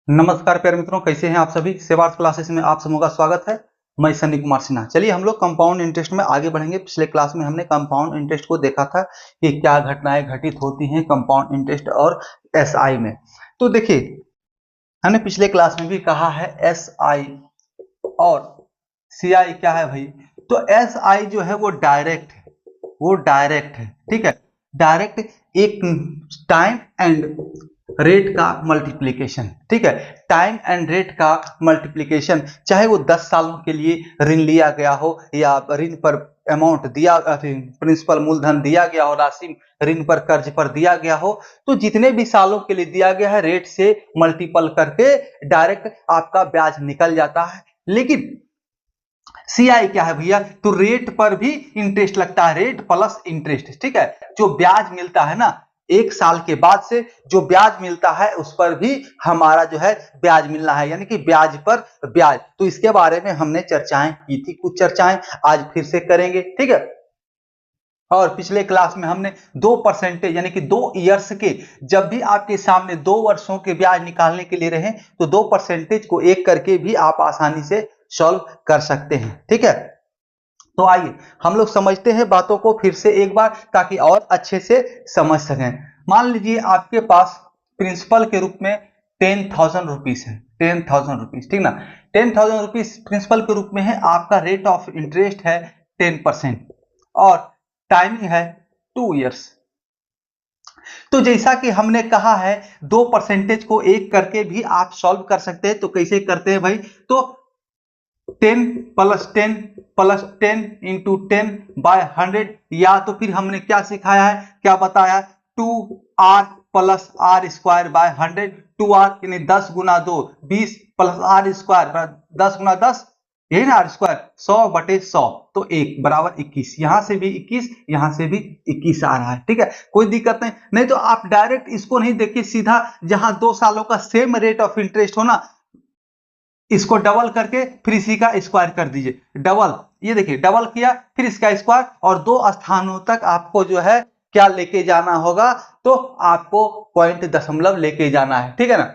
नमस्कार प्यारे मित्रों, कैसे हैं आप सभी। सेवार्थ क्लासेस में आप सबों का स्वागत है। मैं सनी कुमार सिन्हा। चलिए हम लोग कंपाउंड इंटरेस्ट में आगे बढ़ेंगे। पिछले क्लास में हमने कंपाउंड इंटरेस्ट को देखा था कि क्या घटनाएं घटित होती हैं कंपाउंड इंटरेस्ट और एसआई में। तो देखिए, हमने पिछले क्लास में भी कहा है एसआई और सीआई क्या है भाई। तो एसआई जो है वो डायरेक्ट है, ठीक है। डायरेक्ट एक टाइम एंड रेट का मल्टीप्लिकेशन, ठीक है। टाइम एंड रेट का मल्टीप्लिकेशन, चाहे वो 10 सालों के लिए ऋण लिया गया हो या ऋण पर अमाउंट दिया, प्रिंसिपल मूलधन दिया गया हो, राशि ऋण पर कर्ज पर दिया गया हो, तो जितने भी सालों के लिए दिया गया है रेट से मल्टीपल करके डायरेक्ट आपका ब्याज निकल जाता है। लेकिन सीआई क्या है भैया, तो रेट पर भी इंटरेस्ट लगता है, रेट प्लस इंटरेस्ट, ठीक है। जो ब्याज मिलता है ना, एक साल के बाद से जो ब्याज मिलता है उस पर भी हमारा जो है ब्याज मिलना है, यानी कि ब्याज पर ब्याज। तो इसके बारे में हमने चर्चाएं की थी, कुछ चर्चाएं आज फिर से करेंगे, ठीक है। और पिछले क्लास में हमने 2% यानी कि 2 ईयर्स के, जब भी आपके सामने 2 वर्षों के ब्याज निकालने के लिए रहे तो 2% को एक करके भी आप आसानी से सॉल्व कर सकते हैं, ठीक है। तो आइए हम लोग समझते हैं बातों को फिर से एक बार, ताकि और अच्छे से समझ सकें। मान लीजिए आपके पास प्रिंसिपल के रूप में 10,000 रुपीज है, 10,000 रुपीज, ठीक ना। 10,000 रुपीज प्रिंसिपल के रूप में है, आपका रेट ऑफ इंटरेस्ट है 10% और टाइमिंग है 2 ईयर्स। तो जैसा कि हमने कहा है 2% को एक करके भी आप सॉल्व कर सकते हैं। तो कैसे करते हैं भाई, तो 10 प्लस 10 प्लस 10 इंटू 10/100, या तो फिर हमने क्या सिखाया है, क्या बताया, 2r plus are square by 100। 2r यानी 10 गुना 2 20 प्लस आर स्क्वायर 10 गुना 10, यही ना आर स्क्वायर, 100/100, तो 1 बराबर 21। यहां से भी 21, यहां से भी 21 आ रहा है, ठीक है। कोई दिक्कत नहीं। नहीं तो आप डायरेक्ट इसको नहीं देखिए, सीधा जहां 2 सालों का सेम रेट ऑफ इंटरेस्ट हो ना, इसको डबल करके फिर इसी का स्क्वायर कर दीजिए। डबल, ये देखिए डबल किया फिर इसका स्क्वायर, और 2 स्थानों तक आपको जो है क्या लेके जाना होगा, तो आपको पॉइंट दशमलव लेके जाना है, ठीक है ना।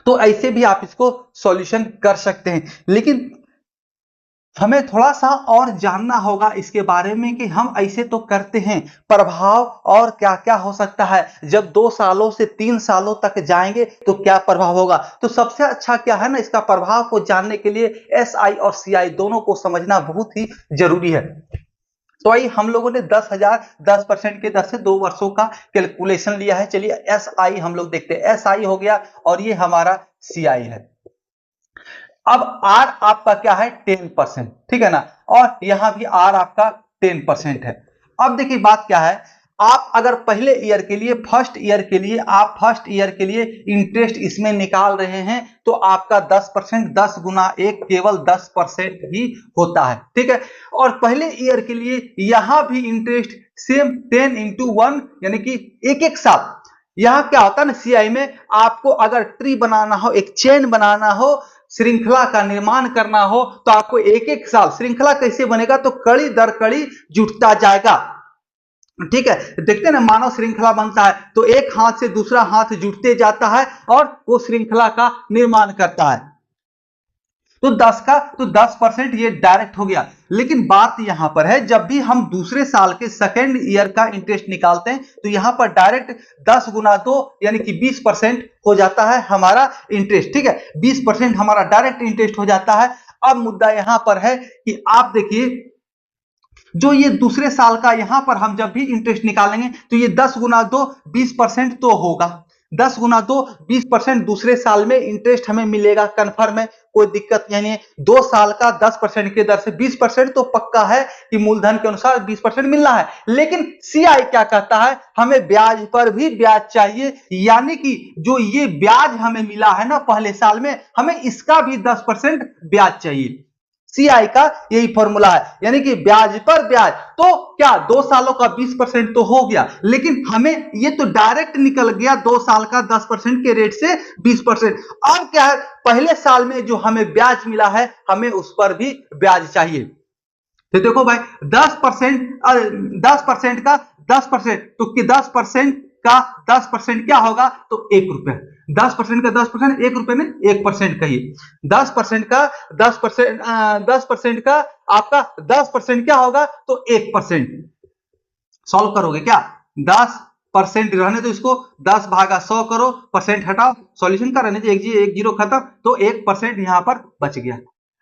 तो ऐसे भी आप इसको सॉल्यूशन कर सकते हैं। लेकिन हमें थोड़ा सा और जानना होगा इसके बारे में कि हम ऐसे तो करते हैं, प्रभाव और क्या क्या हो सकता है जब 2 सालों से 3 सालों तक जाएंगे तो क्या प्रभाव होगा। तो सबसे अच्छा क्या है ना, इसका प्रभाव को जानने के लिए एसआई और सीआई दोनों को समझना बहुत ही जरूरी है। तो आइए हम लोगों ने 10,000 10% के दर से 2 वर्षों का कैलकुलेशन लिया है। चलिए एसआई हम लोग देखते हैं। एसआई हो गया और ये हमारा सीआई है। अब आर आपका क्या है, 10%, ठीक है ना, और यहां भी आर आपका 10% है। अब देखिए बात क्या है, आप अगर पहले ईयर के लिए, फर्स्ट ईयर के लिए, आप फर्स्ट ईयर के लिए इंटरेस्ट इसमें निकाल रहे हैं तो आपका 10%, 10 गुना 1 केवल 10% ही होता है, ठीक है। और पहले ईयर के लिए यहां भी इंटरेस्ट सेम 10 इंटू 1, यानी कि एक एक साल। यहां क्या होता है ना, सीआई में आपको अगर ट्री बनाना हो, एक चेन बनाना हो, श्रृंखला का निर्माण करना हो, तो आपको एक एक साल, श्रृंखला कैसे बनेगा, तो कड़ी दर कड़ी जुटता जाएगा, ठीक है। देखते हैं ना, मानव श्रृंखला बनता है तो एक हाथ से दूसरा हाथ जुटते जाता है और वो श्रृंखला का निर्माण करता है। तो 10% ये डायरेक्ट हो गया। लेकिन बात यहां पर है, जब भी हम दूसरे साल के सेकेंड ईयर का इंटरेस्ट निकालते हैं तो यहां पर डायरेक्ट 10 गुना 2 यानी कि 20% हो जाता है हमारा इंटरेस्ट, ठीक है। 20% हमारा डायरेक्ट इंटरेस्ट हो जाता है। अब मुद्दा यहां पर है कि आप देखिए, जो ये दूसरे साल का यहां पर हम जब भी इंटरेस्ट निकालेंगे तो ये 10 गुना 2 20% तो होगा। 10 गुना 2 20% दूसरे साल में इंटरेस्ट हमें मिलेगा, कन्फर्म है, कोई दिक्कत नहीं है। 2 साल का 10% के दर से 20% तो पक्का है कि मूलधन के अनुसार 20% मिलना है। लेकिन सीआई क्या कहता है, हमें ब्याज पर भी ब्याज चाहिए, यानी कि जो ये ब्याज हमें मिला है ना पहले साल में, हमें इसका भी 10% ब्याज चाहिए। सीआई का यही फॉर्मूला है, यानी कि ब्याज पर ब्याज। तो क्या 2 सालों का 20% तो हो गया, लेकिन हमें ये तो डायरेक्ट निकल गया 2 साल का 10% के रेट से 20%। अब क्या है, पहले साल में जो हमें ब्याज मिला है हमें उस पर भी ब्याज चाहिए। तो देखो भाई 10% का 10%, तो कि 10% का 10% क्या होगा, तो 1 रुपया। 10% का 10% 1 रुपये में 1% कहिए। 10% का 10%, 10% का आपका 10% क्या होगा, तो 1%। सॉल्व करोगे क्या, 10% रहने तो इसको 10 भागा 100 करो, परसेंट हटाओ, सॉल्यूशन का रहने दो, एक जीरो खत्म, तो 1% यहां पर बच गया।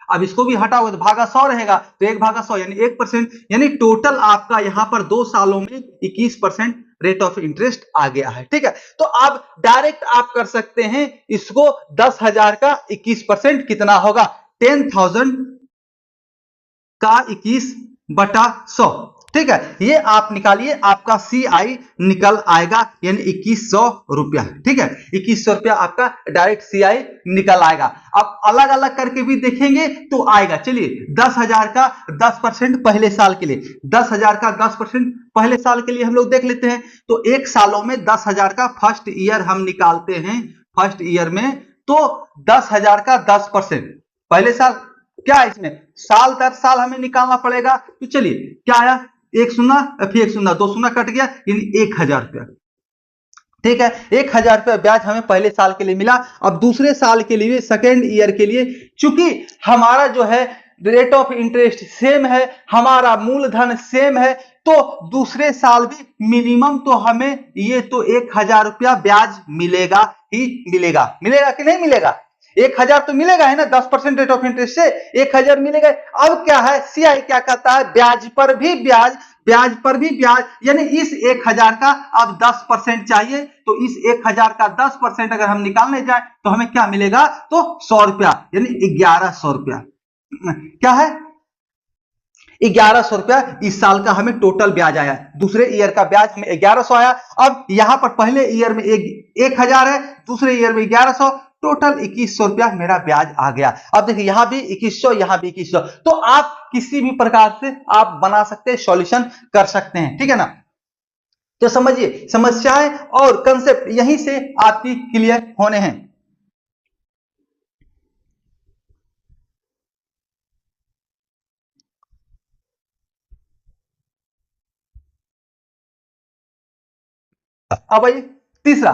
अब इसको भी हटाओगे तो भागा 100 रहेगा, तो 1 भागा 100 यानी 1%, यानी टोटल आपका यहां पर 2 सालों में 21% रेट ऑफ इंटरेस्ट आ गया है। ठीक है, तो अब डायरेक्ट आप कर सकते हैं इसको, 10,000 का 21% कितना होगा, 10,000 का 21/100। ठीक है, ये आप निकालिए, आपका CI निकल आएगा, यानी 2100 रुपया। ठीक है, 2100 रुपया आपका डायरेक्ट CI निकल आएगा। अब अलग अलग करके भी देखेंगे तो आएगा। चलिए 10,000 का 10% पहले साल के लिए, 10,000 का 10% पहले साल के लिए हम लोग देख लेते हैं। तो एक सालों में 10,000 का फर्स्ट ईयर हम निकालते हैं, फर्स्ट ईयर में तो 10,000 का 10% पहले साल क्या है, इसमें साल दर साल हमें निकालना पड़ेगा। तो चलिए क्या आया, 1 शून्य, फिर 1 शून्य, 2 शून्य कट गया, यानी 1,000 रुपया। ठीक है, 1,000 रुपया ब्याज हमें पहले साल के लिए मिला। अब दूसरे साल के लिए, सेकेंड ईयर के लिए, चूंकि हमारा जो है रेट ऑफ इंटरेस्ट सेम है, हमारा मूलधन सेम है, तो दूसरे साल भी मिनिमम तो हमें ये तो 1,000 रुपया ब्याज मिलेगा ही मिलेगा। मिलेगा कि नहीं मिलेगा, 1,000 तो मिलेगा है ना, 10% रेट ऑफ इंटरेस्ट से 1,000 मिलेगा। अब क्या है, CI क्या कहता है, ब्याज पर भी ब्याज, ब्याज पर भी ब्याज, यानी इस 1,000 का अब 10% चाहिए, तो इस 1,000 का 10% अगर हम निकालने जाए तो हमें क्या मिलेगा, तो 100 रुपया, यानी 1,100 रुपया। क्या है, 1,100 रुपया इस साल का हमें टोटल ब्याज आया। दूसरे ईयर का ब्याज हमें 1,100 आया। अब यहां पर पहले ईयर में 1,000 है, दूसरे ईयर में 1,100, टोटल 2,100 रुपया मेरा ब्याज आ गया। अब देखिए यहां भी 2,100, यहां भी 2,100, तो आप किसी भी प्रकार से आप बना सकते हैं, सॉल्यूशन कर सकते हैं। ठीक है ना, तो समझिए समस्याएं और कंसेप्ट यहीं से आपकी क्लियर होने हैं। अब आइए तीसरा।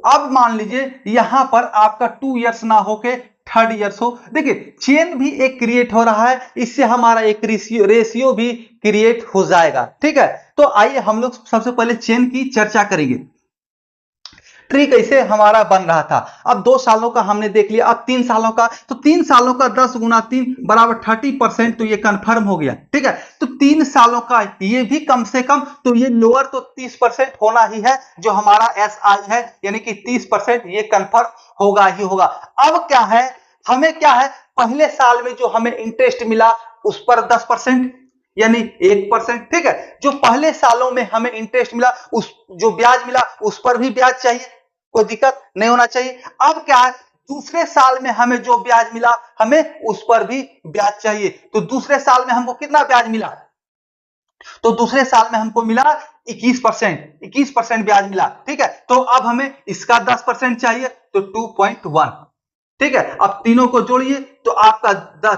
अब मान लीजिए यहां पर आपका 2 इयर्स ना होके 3rd ईयर्स हो। देखिए चेन भी एक क्रिएट हो रहा है, इससे हमारा एक रेशियो भी क्रिएट हो जाएगा। ठीक है, तो आइए हम लोग सबसे पहले चेन की चर्चा करेंगे। ट्री कैसे हमारा बन रहा था। अब 2 सालों का हमने देख लिया, अब 3 सालों का, तो 3 सालों का 10 गुना 3 बराबर 30%, तो ये कंफर्म हो गया। ठीक है, तो 3 सालों का ये भी कम से कम, तो ये लोअर तो 30% होना ही है, जो हमारा SI है, यानी कि 30% ये कंफर्म होगा ही होगा। अब क्या है, हमें क्या है, पहले साल में जो हमें इंटरेस्ट मिला उस पर 10%, यानी 1%। ठीक है, जो पहले सालों में हमें इंटरेस्ट मिला, उस जो ब्याज मिला उस पर भी ब्याज चाहिए, कोई दिक्कत नहीं होना चाहिए। अब क्या है, दूसरे साल में हमें जो ब्याज मिला हमें उस पर भी ब्याज चाहिए। तो दूसरे साल में हमको कितना ब्याज मिला, तो दूसरे साल में हमको मिला 21% ब्याज मिला। ठीक है, तो अब हमें इसका 10% चाहिए, तो 2.1। ठीक है, अब तीनों को जोड़िए तो आपका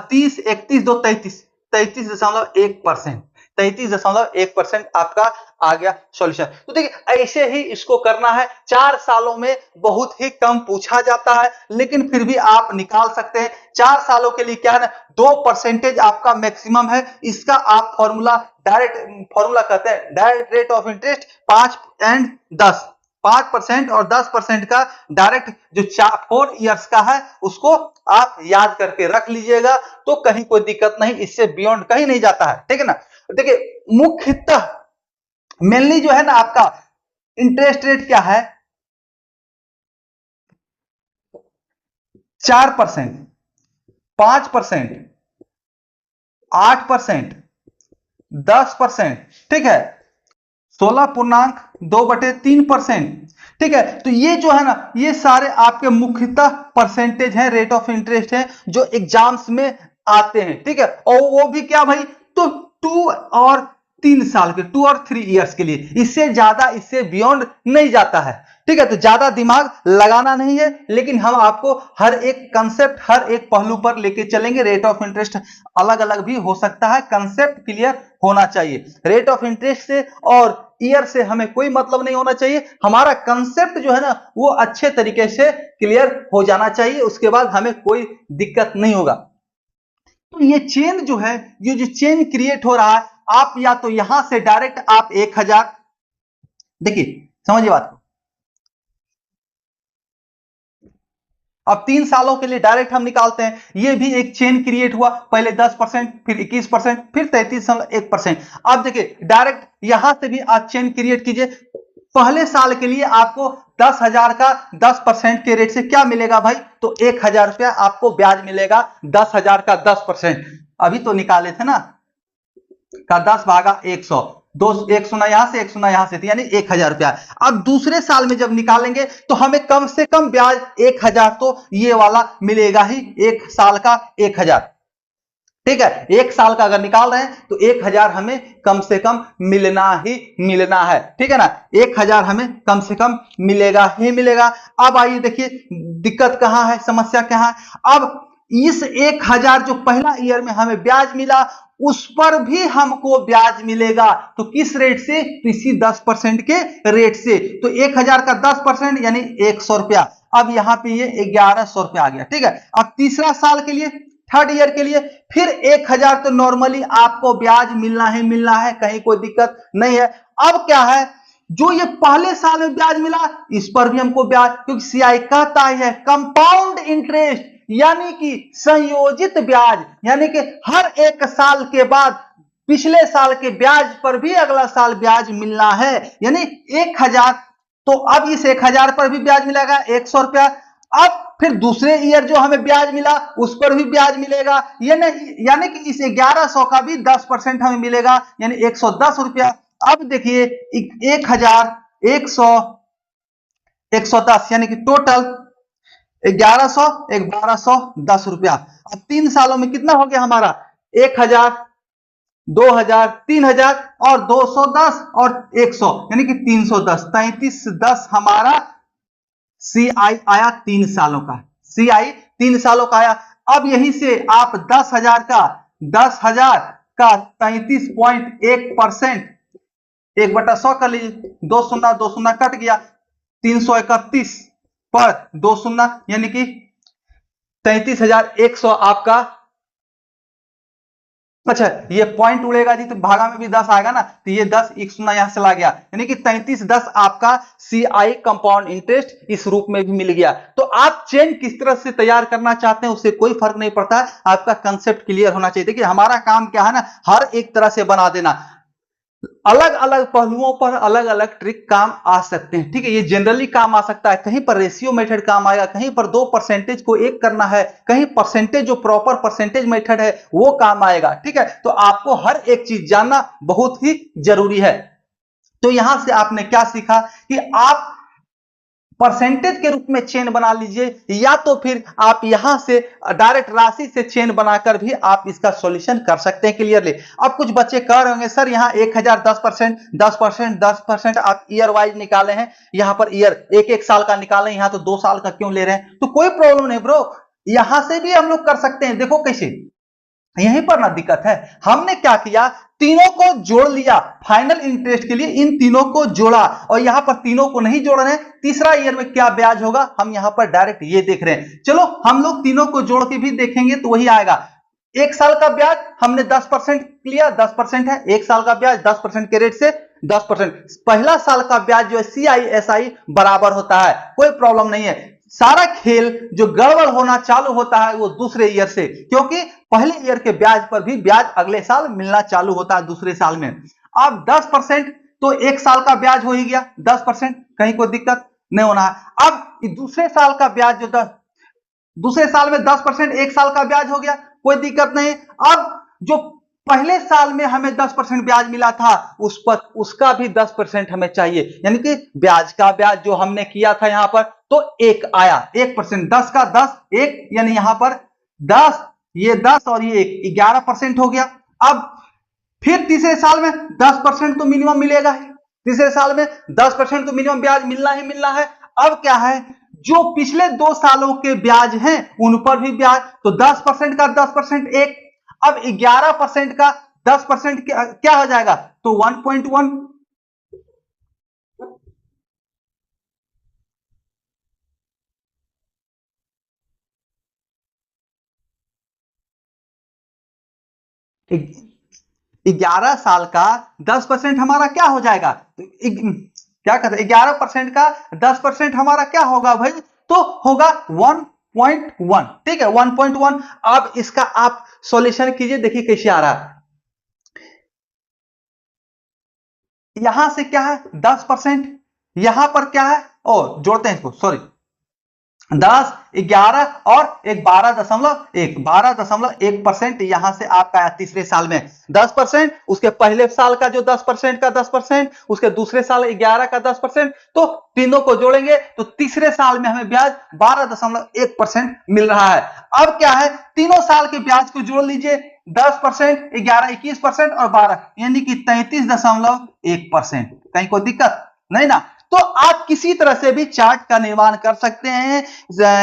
30, 31, 2, 33, 33.1%, 33.1% आपका आ गया सॉल्यूशन। तो देखिए ऐसे ही इसको करना है। 4 सालों में बहुत ही कम पूछा जाता है, लेकिन फिर भी आप निकाल सकते हैं। 4 सालों के लिए क्या है ना, 2% आपका मैक्सिमम है। इसका आप फॉर्मूला डायरेक्ट फॉर्मूला कहते हैं, direct rate of interest 5 and 10, 5% और 10% का डायरेक्ट जो 4 इयर्स का है उसको आप याद करके रख लीजिएगा, तो कहीं कोई दिक्कत नहीं, इससे बियॉन्ड कहीं नहीं जाता है। ठीक है ना, देखिए मुख्यतः मेनली जो है ना आपका इंटरेस्ट रेट क्या है, 4%, 5%, 8%, 10%। ठीक है, 16.2/3%। ठीक है, तो ये जो है ना, ये सारे आपके मुख्यतः परसेंटेज हैं, रेट ऑफ इंटरेस्ट है, जो एग्जाम्स में आते हैं। ठीक है, और वो भी क्या भाई, तो 2 और 3 साल के 2 और 3 इयर्स के लिए, इससे ज्यादा इससे बियॉन्ड नहीं जाता है। ठीक है, तो ज्यादा दिमाग लगाना नहीं है, लेकिन हम आपको हर एक कंसेप्ट, हर एक पहलू पर लेके चलेंगे। रेट ऑफ इंटरेस्ट अलग अलग भी हो सकता है, कंसेप्ट क्लियर होना चाहिए। रेट ऑफ इंटरेस्ट से और ईयर से हमें कोई मतलब नहीं होना चाहिए, हमारा कंसेप्ट जो है ना वो अच्छे तरीके से क्लियर हो जाना चाहिए, उसके बाद हमें कोई दिक्कत नहीं होगा। तो ये चेन जो है, ये जो चेन क्रिएट हो रहा है, आप या तो यहां से डायरेक्ट आप 1000, देखिए समझिए बात को, अब 3 सालों के लिए डायरेक्ट हम निकालते हैं, ये भी एक चेन क्रिएट हुआ, पहले 10%, फिर 21%, फिर 33.1%। अब देखिए डायरेक्ट यहां से भी आप चेन क्रिएट कीजिए। पहले साल के लिए आपको 10,000 का 10% के रेट से क्या मिलेगा भाई, तो 1,000 रुपया आपको ब्याज मिलेगा, 10,000 का 10%। अभी तो निकाले थे ना, का 10 भागा 100, 100 यहां से 100 यहां से, यानी 1,000 रुपया। अब दूसरे साल में जब निकालेंगे तो हमें कम से कम ब्याज 1,000 तो ये वाला मिलेगा ही, 1 साल का 1,000। ठीक है, 1 साल का अगर निकाल रहे हैं तो 1,000 हमें कम से कम मिलना ही मिलना है। ठीक है ना, 1,000 हमें कम से कम मिलेगा ही मिलेगा। अब आइए देखिए दिक्कत कहां है, समस्या क्या है। अब इस 1,000 जो पहला ईयर में हमें ब्याज मिला, उस पर भी हमको ब्याज मिलेगा, तो किस रेट से, तो इसी 10% के रेट से। तो 1,000 का 10% यानी 100 रुपया। अब यहां पे ये 1,100 रुपया आ गया। ठीक है, अब तीसरा साल के लिए, थर्ड ईयर के लिए फिर 1,000 तो नॉर्मली आपको ब्याज मिलना ही मिलना है, कहीं कोई दिक्कत नहीं है। अब क्या है, जो ये पहले साल में ब्याज मिला इस पर भी हमको ब्याज, क्योंकि सीआई कहता है कंपाउंड इंटरेस्ट, यानी कि संयोजित ब्याज, यानी कि हर एक साल के बाद पिछले साल के ब्याज पर भी अगला साल ब्याज मिलना है, यानी 1,000। तो अब इस 1,000 पर भी ब्याज मिलेगा 100 रुपया। अब फिर दूसरे ईयर जो हमें ब्याज मिला उस पर भी ब्याज मिलेगा, यानी कि इस 1,100 का भी 10% हमें मिलेगा, यानी 110 रुपया। अब देखिए 1,000, 100, 110, यानी कि टोटल 1,100, 1,210 रुपया। अब 3 सालों में कितना हो गया हमारा, 1,000, 2,000, 3,000 और 210 और 100, यानी कि 310, 3310 हमारा सीआई आया 3 सालों का, सीआई 3 सालों का आया। अब यहीं से आप 10,000 का 33.1%, 1/100 कर लीजिए, 2 शून्य 2 शून्य कट गया, 331 पर 2 शून्य, यानी कि 33,100 आपका। अच्छा ये पॉइंट उड़ेगा जी तो भागा में भी 10 आएगा ना, तो ये 10 एक शून्य यहां से ला गया, यानी कि 3310 आपका सीआई कंपाउंड इंटरेस्ट इस रूप में भी मिल गया। तो आप चेन किस तरह से तैयार करना चाहते हैं उससे कोई फर्क नहीं पड़ता, आपका कंसेप्ट क्लियर होना चाहिए। देखिए हमारा काम क्या है ना, हर एक तरह से बना देना, अलग अलग पहलुओं पर अलग अलग ट्रिक काम आ सकते हैं। ठीक है, ये जनरली काम आ सकता है, कहीं पर रेशियो मेथड काम आएगा, कहीं पर 2 परसेंटेज को 1 करना है, कहीं परसेंटेज जो प्रॉपर परसेंटेज मेथड है वो काम आएगा। ठीक है, तो आपको हर एक चीज जानना बहुत ही जरूरी है। तो यहां से आपने क्या सीखा कि आप परसेंटेज के रूप में चेन बना लीजिए, या तो फिर आप यहां से डायरेक्ट राशि से चेन बनाकर भी आप इसका सॉल्यूशन कर सकते हैं क्लियरली। अब कुछ बच्चे कह रहे होंगे सर यहाँ 1,000 10%, 10%, 10% आप ईयर वाइज निकाले हैं, यहां पर ईयर एक एक साल का निकाले, यहां तो 2 साल का क्यों ले रहे हैं। तो कोई प्रॉब्लम नहीं ब्रो, यहां से भी हम लोग कर सकते हैं। देखो कैसे, यहीं पर ना दिक्कत है, हमने क्या किया, तीनों को जोड़ लिया फाइनल इंटरेस्ट के लिए, इन तीनों को जोड़ा, और यहां पर तीनों को नहीं जोड़ रहे हैं, तीसरा ईयर में क्या ब्याज होगा हम यहां पर डायरेक्ट ये देख रहे हैं। चलो हम लोग तीनों को जोड़ के भी देखेंगे तो वही आएगा। 1 साल का ब्याज हमने 10% लिया, 10% है 1 साल का ब्याज, 10% के रेट से 10%। पहला साल का ब्याज जो है सीआई एसआई बराबर होता है, कोई प्रॉब्लम नहीं है। सारा खेल जो गड़बड़ होना चालू होता है वो दूसरे ईयर से, क्योंकि पहले ईयर के ब्याज पर भी ब्याज अगले साल मिलना चालू होता है दूसरे साल में। अब 10% तो 1 साल का ब्याज हो ही गया 10%, कहीं कोई दिक्कत नहीं होना है। अब दूसरे साल का ब्याज जो दूसरे साल में 10%, 1 साल का ब्याज हो गया, कोई दिक्कत नहीं। अब जो पहले साल में हमें 10% ब्याज मिला था उस पर उसका भी 10% हमें चाहिए, यानी कि ब्याज का ब्याज जो हमने किया था यहां पर तो 1 आया, 1%, 10 का 10 1, यानी यहां पर 10 ये 10 और ये 1 11% हो गया। अब फिर तीसरे साल में 10% तो मिनिमम मिलेगा ही, तीसरे साल में 10% तो मिनिमम ब्याज मिलना ही मिलना है। अब क्या है, जो पिछले 2 सालों के ब्याज हैं उन पर भी ब्याज, तो 10% का 10% एक, अब 11% का 10% क्या हो जाएगा, तो 1.1। 11 साल का 10% हमारा क्या हो जाएगा, तो क्या कहते हैं, 11% का 10% हमारा क्या होगा भाई, तो होगा 1.1। ठीक है, 1.1। अब इसका आप सॉल्यूशन कीजिए, देखिए कैसे आ रहा है। यहां से क्या है 10%, यहां पर क्या है, और जोड़ते हैं इसको, सॉरी 10, 11 और एक 12.1% यहां से आपका आया तीसरे साल में 10%, उसके पहले साल का जो 10% का 10%, उसके दूसरे साल 11 का 10%, तो तीनों को जोड़ेंगे तो तीसरे साल में हमें ब्याज 12.1% मिल रहा है। अब क्या है, तीनों साल के ब्याज को जोड़ लीजिए, 10%, 11, 21% और 12, यानी कि 33.1%। कहीं कोई दिक्कत नहीं ना। तो आप किसी तरह से भी चार्ट का निर्माण कर सकते हैं,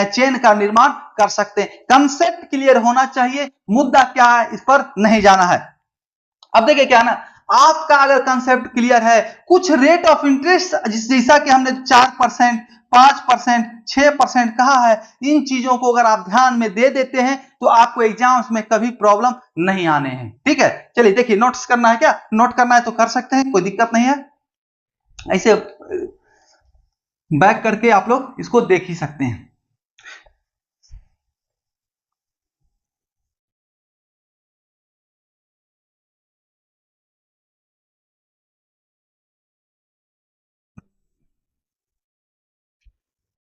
चेन का निर्माण कर सकते हैं, कंसेप्ट क्लियर होना चाहिए, मुद्दा क्या है इस पर नहीं जाना है। अब देखिए क्या ना, आपका अगर कंसेप्ट क्लियर है, कुछ रेट ऑफ इंटरेस्ट जैसा कि हमने 4%, 5%, 6% कहा है, इन चीजों को अगर आप ध्यान में दे देते हैं तो आपको एग्जाम्स में कभी प्रॉब्लम नहीं आने हैं। ठीक है, चलिए देखिए, नोट्स करना है क्या, नोट करना है तो कर सकते हैं, कोई दिक्कत नहीं है, ऐसे बैक करके आप लोग इसको देख ही सकते हैं।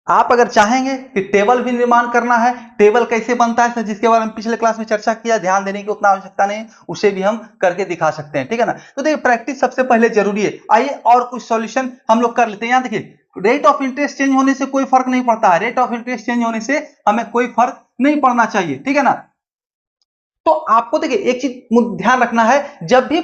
आप अगर चाहेंगे कि टेबल भी निर्माण करना है, टेबल कैसे बनता है जिसके बारे में पिछले क्लास में चर्चा किया, ध्यान देने की उतना आवश्यकता नहीं, उसे भी हम करके दिखा सकते हैं। ठीक है ना, तो देखिए प्रैक्टिस सबसे पहले जरूरी है। आइए और कुछ सॉल्यूशन हम लोग कर लेते हैं। यहाँ देखिए, रेट ऑफ इंटरेस्ट चेंज होने से कोई फर्क नहीं पड़ता है, रेट ऑफ इंटरेस्ट चेंज होने से हमें कोई फर्क नहीं पड़ना चाहिए। ठीक है ना, तो आपको देखिए एक चीज ध्यान रखना है, जब भी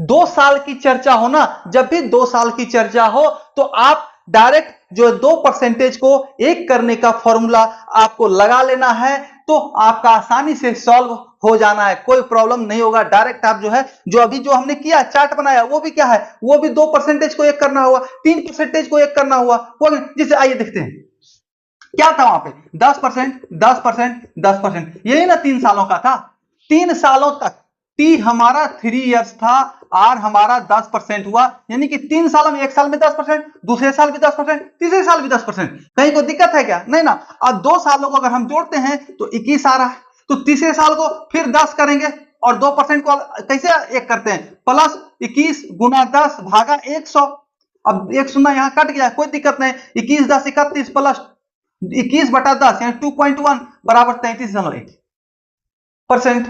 2 साल की चर्चा हो ना, जब भी 2 साल की चर्चा हो तो आप डायरेक्ट जो 2% को एक करने का फॉर्मूला आपको लगा लेना है, तो आपका आसानी से सॉल्व हो जाना है, कोई प्रॉब्लम नहीं होगा। डायरेक्ट आप जो है, जो अभी जो हमने किया चार्ट बनाया, वो भी क्या है, वो भी 2% को एक करना हुआ, 3% को एक करना हुआ, जिसे आइए देखते हैं क्या था वहां पे, 10%, 10%, 10%, यही ना 3 सालों का था। 3 सालों तक टी हमारा 3 इयर्स था, आर हमारा 10% हुआ, यानी कि 3 सालों में, एक साल में 10%, दूसरे साल भी 10%, तीसरे साल भी 10%। कहीं कोई दिक्कत है क्या, नहीं ना। अब 2 सालों को अगर हम जोड़ते हैं तो 21 आ रहा है, तो तीसरे साल को फिर 10 करेंगे और 2% को कैसे एक करते हैं, प्लस 21 गुना 10 भागा 100। अब एक शून्य यहां कट गया, कोई दिक्कत नहीं, 21 10 31 प्लस 21/10 यानी 2.1 बराबर 33.1%।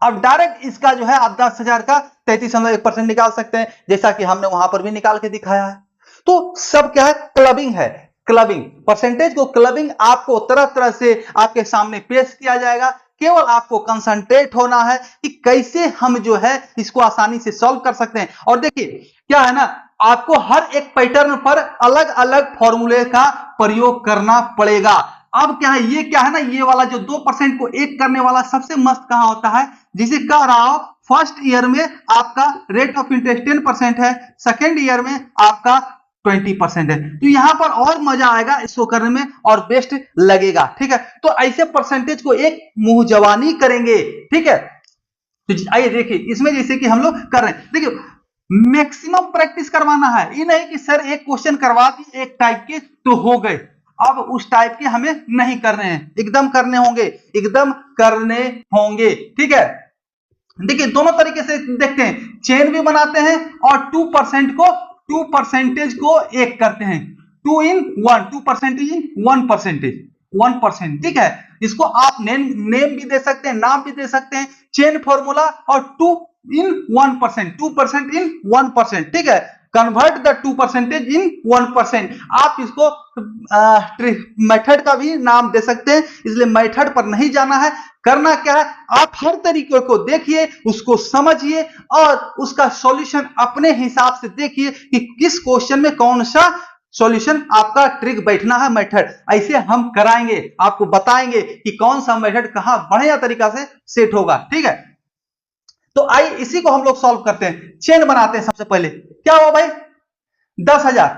अब डायरेक्ट इसका जो है आप 10,000 का 33.1% निकाल सकते हैं, जैसा कि हमने वहां पर भी निकाल के दिखाया है। तो सब क्या है, क्लबिंग है, क्लबिंग परसेंटेज को, क्लबिंग आपको तरह तरह से आपके सामने पेश किया जाएगा। केवल आपको कंसंट्रेट होना है कि कैसे हम जो है इसको आसानी से सॉल्व कर सकते हैं। और देखिए क्या है ना, आपको हर एक पैटर्न पर अलग अलग फॉर्मूले का प्रयोग करना पड़ेगा। अब क्या है, ये क्या है ना, ये वाला जो 2% को एक करने वाला सबसे मस्त कहां होता है, जिसे कह रहा हो फर्स्ट ईयर में आपका रेट ऑफ इंटरेस्ट 10% है, सेकेंड ईयर में आपका 20% है, तो यहां पर और मजा आएगा इसको करने में और बेस्ट लगेगा। ठीक है, तो ऐसे परसेंटेज को एक मुंह जवानी करेंगे। ठीक है, तो आइए देखिए इसमें जैसे कि हम लोग कर रहे हैं, देखिए मैक्सिमम प्रैक्टिस करवाना है, ये नहीं कि सर एक क्वेश्चन करवा दी एक टाइप के तो हो गए, अब उस टाइप के हमें नहीं करने हैं, एकदम करने होंगे, एकदम करने होंगे। ठीक है, देखिए दोनों तरीके से देखते हैं, चेन भी बनाते हैं और 2% को एक करते हैं, 2 in 1, 2% in 1%, ठीक है। इसको आप नेम भी दे सकते हैं, नाम भी दे सकते हैं, चेन फॉर्मूला और 2 in 1%, 2% in 1%। ठीक है, कन्वर्ट द 2% इन 1%। आप इसको मेथड का भी नाम दे सकते हैं, इसलिए मेथड पर नहीं जाना है। करना क्या है, आप हर तरीके को देखिए, उसको समझिए और उसका सॉल्यूशन अपने हिसाब से देखिए कि किस क्वेश्चन में कौन सा सॉल्यूशन आपका ट्रिक बैठना है, मेथड ऐसे हम कराएंगे, आपको बताएंगे कि कौन सा मेथड कहां बढ़िया तरीका से सेट होगा। ठीक है, तो आइए इसी को हम लोग सॉल्व करते हैं। चेन बनाते हैं। सबसे पहले क्या हुआ भाई, 10,000,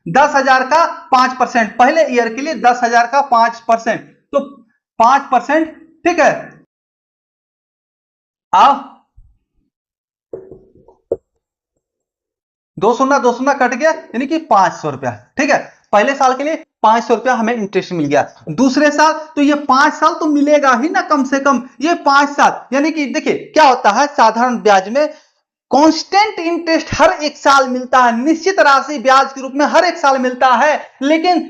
10,000 का 5%, पहले ईयर के लिए 10,000 का 5%, तो 5%। ठीक है, आओ, दो शून्य कट गया, यानी कि 500 रुपया। ठीक है, पहले साल के लिए 500 रुपया हमें इंटरेस्ट मिल गया। दूसरे साल तो ये 5 साल तो मिलेगा ही ना कम से कम, ये 5 साल, यानी कि देखिए क्या होता है, साधारण ब्याज में कांस्टेंट इंटरेस्ट हर एक साल मिलता है, निश्चित राशि ब्याज के रूप में हर एक साल मिलता है। लेकिन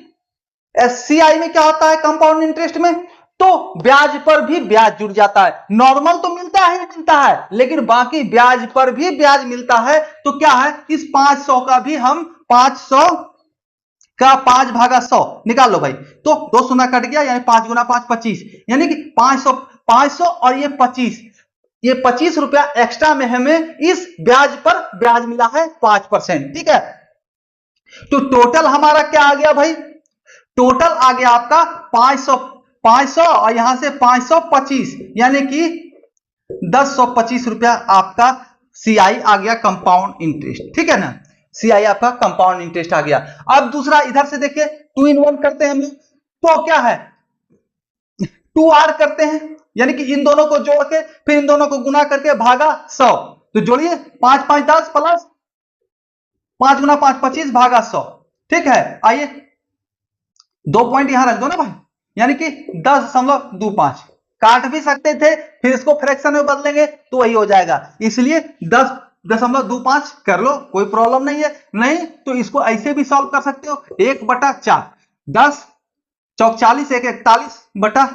एससीआई में क्या होता है, कंपाउंड इंटरेस्ट में, तो ब्याज पर भी ब्याज जुड़ जाता है। नॉर्मल तो मिलता ही मिलता है, लेकिन बाकी ब्याज पर भी ब्याज मिलता है। तो क्या है, इस 500 का भी हम 500 का 5/100 निकाल लो भाई, तो 2 शून्य कट गया, यानी 5 गुना 5 25, यानी कि 500, 500 और ये 25, ये 25 रुपया एक्स्ट्रा में हमें इस ब्याज पर ब्याज मिला है 5%। ठीक है, तो टोटल हमारा क्या आ गया भाई, टोटल आ गया आपका 500, 500 और यहां से 525, यानी कि 1025 रुपया आपका सीआई आ गया, कंपाउंड इंटरेस्ट। ठीक है ना, सीआई आपका कंपाउंड इंटरेस्ट आ गया। अब दूसरा इधर से देखिए, 2 in 1 करते हैं हम लोग, तो क्या है, 2r करते हैं, यानी कि इन दोनों को जोड़ के फिर इन दोनों को गुना करके भागा 100, तो जोड़िए 5 5 10 प्लस 5 गुना 5 25 भागा 100। ठीक है, आइए 2 पॉइंट यहां रख दो ना भाई, यानी कि 10.25, काट भी सकते थे, फिर इसको फ्रैक्शन में बदलेंगे तो वही हो जाएगा, इसलिए 10.25 कर लो, कोई प्रॉब्लम नहीं है। नहीं तो इसको ऐसे भी सॉल्व कर सकते हो, 1/4, 10 चौक 40 1 41 बटा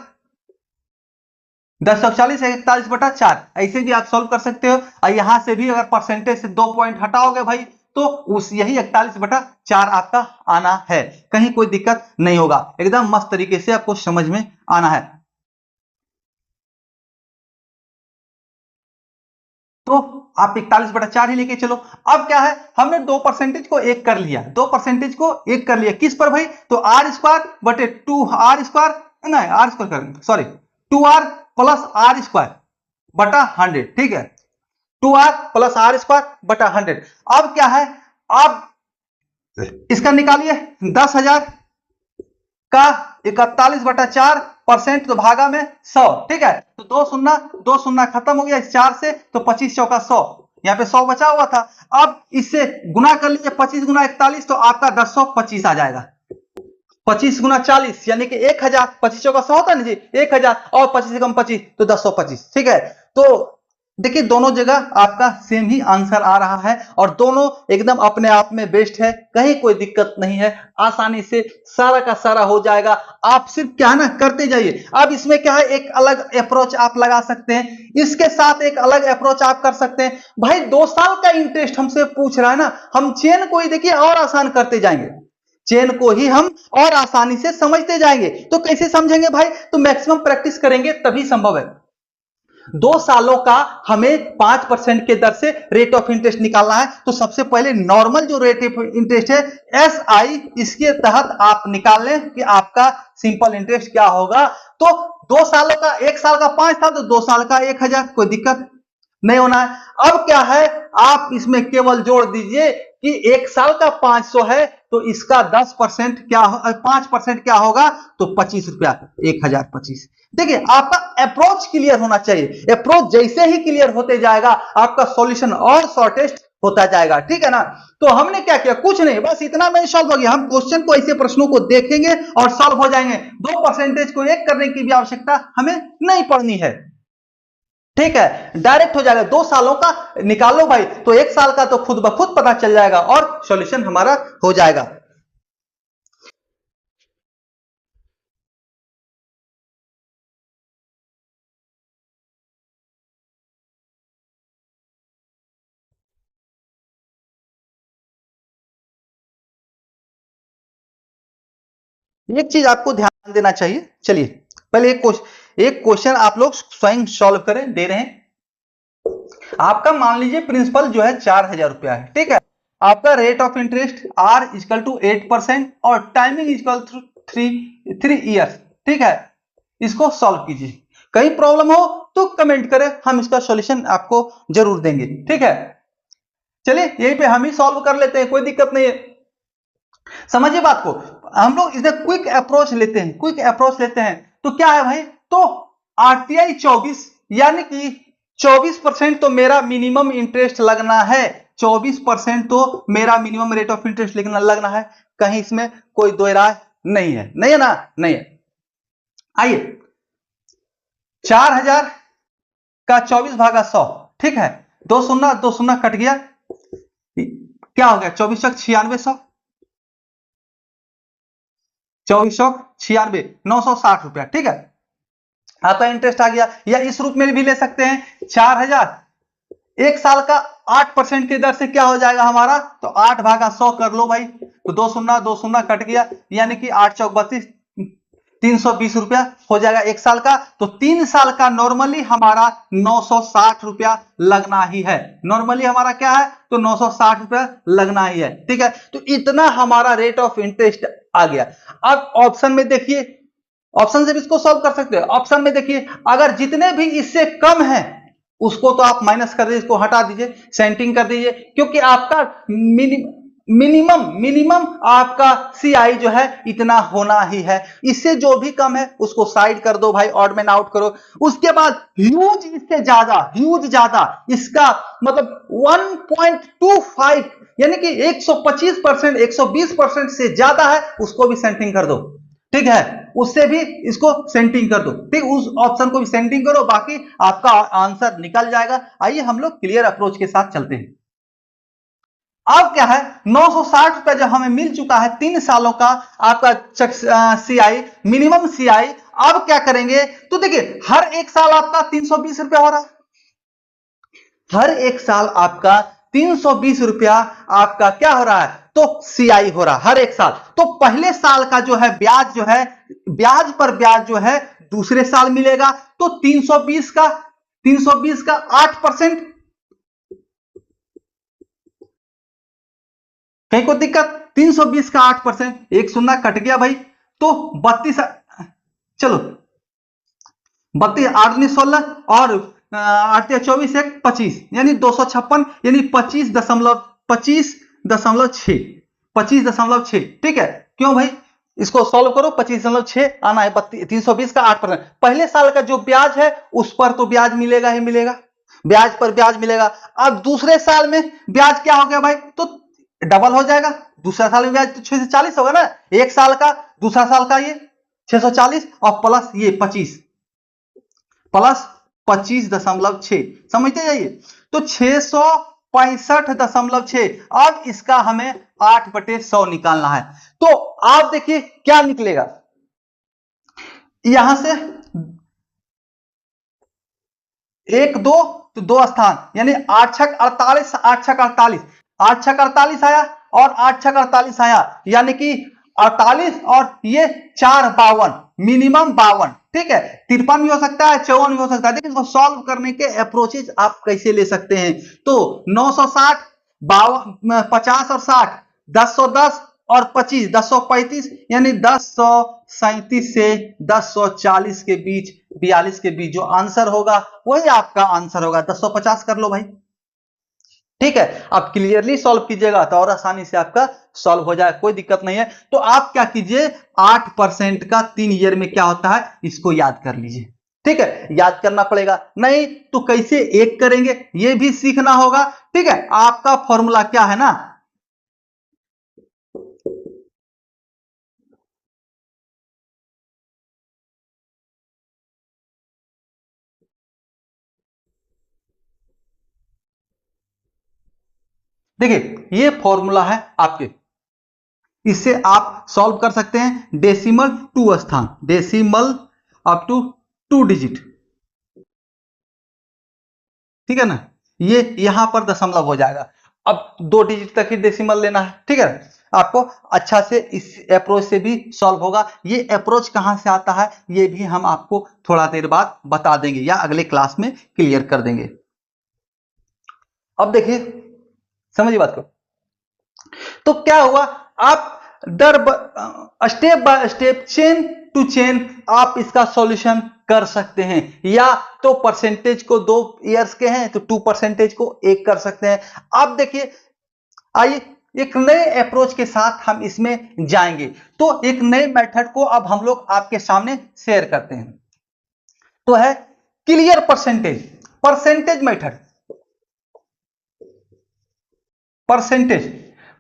10 41 41/4, ऐसे भी आप सॉल्व कर सकते हो। और यहां से भी अगर परसेंटेज से 2 पॉइंट हटाओगे भाई, तो उस यही 41/4 आपका आना है, कहीं कोई दिक्कत नहीं होगा, एकदम मस्त तरीके से आपको समझ में आना है। तो आप 41/4 ही लेके चलो। अब क्या है, हमने 2% को एक कर लिया, 2% को एक कर लिया किस पर भाई, तो आर स्क्वायर बटे 2r स्क्वायर, नहीं आर स्क्वायर कर, sorry 2r plus r square बटा 100। ठीक है, 2r प्लस r स्क्वायर बटा 100। अब क्या है, अब इसका निकालिए, 10,000 का 41/4% तो भागा में 100। ठीक है, तो दो शून्य खत्म हो गया इस 4 से, तो 25 चौका 100, यहाँ पे 100 बचा हुआ था। अब इससे गुना कर लीजिए, 25 गुना 41, तो आपका 1025 आ जाएगा। 25 गुना 40 यानी कि 1000, 25 चौका 100 होता है ना जी, 1000 और 25 से कम 25 तो 1025। ठीक है, तो देखिए दोनों जगह आपका सेम ही आंसर आ रहा है और दोनों एकदम अपने आप में बेस्ट है, कहीं कोई दिक्कत नहीं है, आसानी से सारा का सारा हो जाएगा। आप सिर्फ क्या है ना करते जाइए। अब इसमें क्या है, एक अलग अप्रोच आप लगा सकते हैं, इसके साथ एक अलग अप्रोच आप कर सकते हैं। भाई 2 साल का इंटरेस्ट हमसे पूछ रहा है ना, हम चेन को ही देखिए और आसान करते जाएंगे, चेन को ही हम और आसानी से समझते जाएंगे। तो कैसे समझेंगे भाई, तो मैक्सिमम प्रैक्टिस करेंगे तभी संभव है। 2 सालों का हमें 5% के दर से रेट ऑफ इंटरेस्ट निकालना है, तो सबसे पहले नॉर्मल जो रेट ऑफ इंटरेस्ट है एसआई, इसके तहत आप निकाल लें कि आपका सिंपल इंटरेस्ट क्या होगा। तो 2 सालों का, 1 साल का 5 साल, तो 2 साल का 1000, कोई दिक्कत नहीं होना है। अब क्या है, आप इसमें केवल जोड़ दीजिए कि 1 साल का 500 है, तो इसका 10% क्या, 5% क्या होगा, तो 25 रुपया, 1025। देखिए आपका अप्रोच क्लियर होना चाहिए, अप्रोच जैसे ही क्लियर होते जाएगा आपका सॉल्यूशन और शॉर्टेस्ट होता जाएगा। ठीक है ना, तो हमने क्या किया, कुछ नहीं, बस इतना में सॉल्व हो गया। हम क्वेश्चन को, ऐसे प्रश्नों को देखेंगे और सॉल्व हो जाएंगे, 2% को एक करने की भी आवश्यकता हमें नहीं पड़नी है। ठीक है, डायरेक्ट हो जाएगा। 2 सालों का निकालो भाई, तो 1 साल का तो खुद ब खुद पता चल जाएगा और सॉल्यूशन हमारा हो जाएगा। एक चीज आपको ध्यान देना चाहिए। चलिए पहले एक क्वेश्चन आप लोग स्वयं सॉल्व करें, दे रहे हैं। आपका मान लीजिए प्रिंसिपल जो है 4,000 रुपया है, ठीक है। आपका rate of interest are equal to 8% और टाइमिंग इक्वल टू 3 ईयर्स, ठीक है। इसको सॉल्व कीजिए। कहीं प्रॉब्लम हो तो कमेंट करें, हम इसका सॉल्यूशन आपको जरूर देंगे, ठीक है। चलिए यहीं पे हम ही सॉल्व कर लेते हैं, कोई दिक्कत नहीं है। समझिए बात को, हम लोग इसे क्विक अप्रोच लेते हैं, क्विक अप्रोच लेते हैं। तो क्या है भाई, तो आरटीआई 24 यानी कि 24% तो मेरा मिनिमम इंटरेस्ट लगना है, 24% तो मेरा मिनिमम रेट ऑफ इंटरेस्ट लगना है। कहीं इसमें कोई दो राय नहीं है, नहीं है ना, नहीं है। आइए 4,000 का 24/100, ठीक है। दो शून्ना कट गया, क्या हो गया, 24 चौक 9600, 2496, 960 रुपया, ठीक है। आपका इंटरेस्ट आ गया। या इस रूप में भी ले सकते हैं, 4,000 एक साल का 8% की दर से क्या हो जाएगा हमारा, तो 8/100 कर लो भाई। तो दो शून्ना कट गया, यानी कि 8 चौक 32, 320 रुपया हो जाएगा एक साल का। तो 3 साल का नॉर्मली हमारा 960 रुपया लगना ही है। नॉर्मली हमारा क्या है, तो 960 रुपया लगना ही है, ठीक है। तो इतना हमारा रेट ऑफ इंटरेस्ट आ गया। अब ऑप्शन में देखिए, ऑप्शन से भी इसको सॉल्व कर सकते हो। ऑप्शन में देखिए, अगर जितने भी इससे कम है उसको तो आप माइनस कर दीजिए, इसको हटा दीजिए, सेंटिंग कर दीजिए, क्योंकि आपका मिनिमम आपका सीआई जो है इतना होना ही है। इससे जो भी कम है उसको साइड कर दो भाई, ऑड मैन आउट करो। उसके बाद ह्यूज, इससे ज्यादा, ह्यूज ज्यादा, इसका मतलब 1.25 यानी कि 125%, 120% से ज्यादा है, उसको भी सेंटिंग कर दो, ठीक है। उससे भी इसको सेंटिंग कर दो, ठीक, उस ऑप्शन को भी सेंटिंग करो, बाकी आपका आंसर निकल जाएगा। आइए हम लोग क्लियर अप्रोच के साथ चलते हैं। अब क्या है, 960 रुपया जब हमें मिल चुका है 3 सालों का आपका सीआई, मिनिमम सीआई। अब क्या करेंगे, तो देखिए हर एक साल आपका 320 रुपया हो रहा है, हर एक साल आपका 320 रुपया आपका क्या हो रहा है, तो सीआई हो रहा है हर एक साल। तो पहले साल का जो है ब्याज, जो है ब्याज पर ब्याज जो है दूसरे साल मिलेगा। तो 320 का 8%, कहीं को दिक्कत, 320 का 8%, एक शून्य कट गया भाई, तो 32, चलो 32, 8 19 16 और 8 24 1 25, यानी 256, यानी 25.6, 25.6, ठीक है। क्यों भाई, इसको सॉल्व करो, 25.6 आना है, 320 का 8%। पहले साल का जो ब्याज है उस पर तो ब्याज मिलेगा ही मिलेगा, ब्याज पर ब्याज मिलेगा। अब दूसरे साल में ब्याज क्या हो गया भाई, तो डबल हो जाएगा। दूसरा साल में ब्याज तो 640 होगा ना, एक साल का, दूसरा साल का ये 640 और प्लस ये 25, प्लस 25.6, समझते जाइए। तो 665.6। अब इसका हमें 8/100 निकालना है। तो आप देखिए क्या निकलेगा, यहां से 1 2, तो 2 स्थान, यानी 8 6 48, 8 6 48, 8 6 48 आया और 8 6 48 आया, यानी कि 48 और ये 4 52, मिनिमम 52, ठीक है। 53 भी हो सकता है, 54 भी हो सकता है। देखिए इसको सॉल्व करने के अप्रोचेज आप कैसे ले सकते हैं, तो 960, 52, 50 और 60, 1010 और 25, 1035, यानी 1037 से 1040 के बीच, 42 के बीच जो आंसर होगा वही आपका आंसर होगा। 1050 कर लो भाई, ठीक है। आप क्लियरली सॉल्व कीजिएगा तो और आसानी से आपका सॉल्व हो जाए, कोई दिक्कत नहीं है। तो आप क्या कीजिए, 8% का 3 ईयर में क्या होता है इसको याद कर लीजिए, ठीक है। याद करना पड़ेगा, नहीं तो कैसे एक करेंगे ये भी सीखना होगा, ठीक है। आपका फॉर्मूला क्या है ना, देखिए ये फॉर्मूला है आपके, इससे आप सॉल्व कर सकते हैं डेसिमल टू स्थान, डेसिमल अप टू 2 डिजिट, ठीक है ना। ये यहां पर दशमलव हो जाएगा, अब 2 डिजिट तक ही डेसिमल लेना है, ठीक है। आपको अच्छा से इस अप्रोच से भी सॉल्व होगा। ये अप्रोच कहां से आता है ये भी हम आपको थोड़ा देर बाद बता देंगे या अगले क्लास में क्लियर कर देंगे। अब देखिए, समझिए बात को। तो क्या हुआ, आप step by step, chain to chain आप इसका सॉल्यूशन कर सकते हैं। या तो परसेंटेज को 2 ईयर्स के हैं तो 2% को 1 कर सकते हैं। अब देखिए, आइए एक नए अप्रोच के साथ हम इसमें जाएंगे। तो एक नए मेथड को अब हम लोग आपके सामने शेयर करते हैं, तो है क्लियर परसेंटेज मेथड।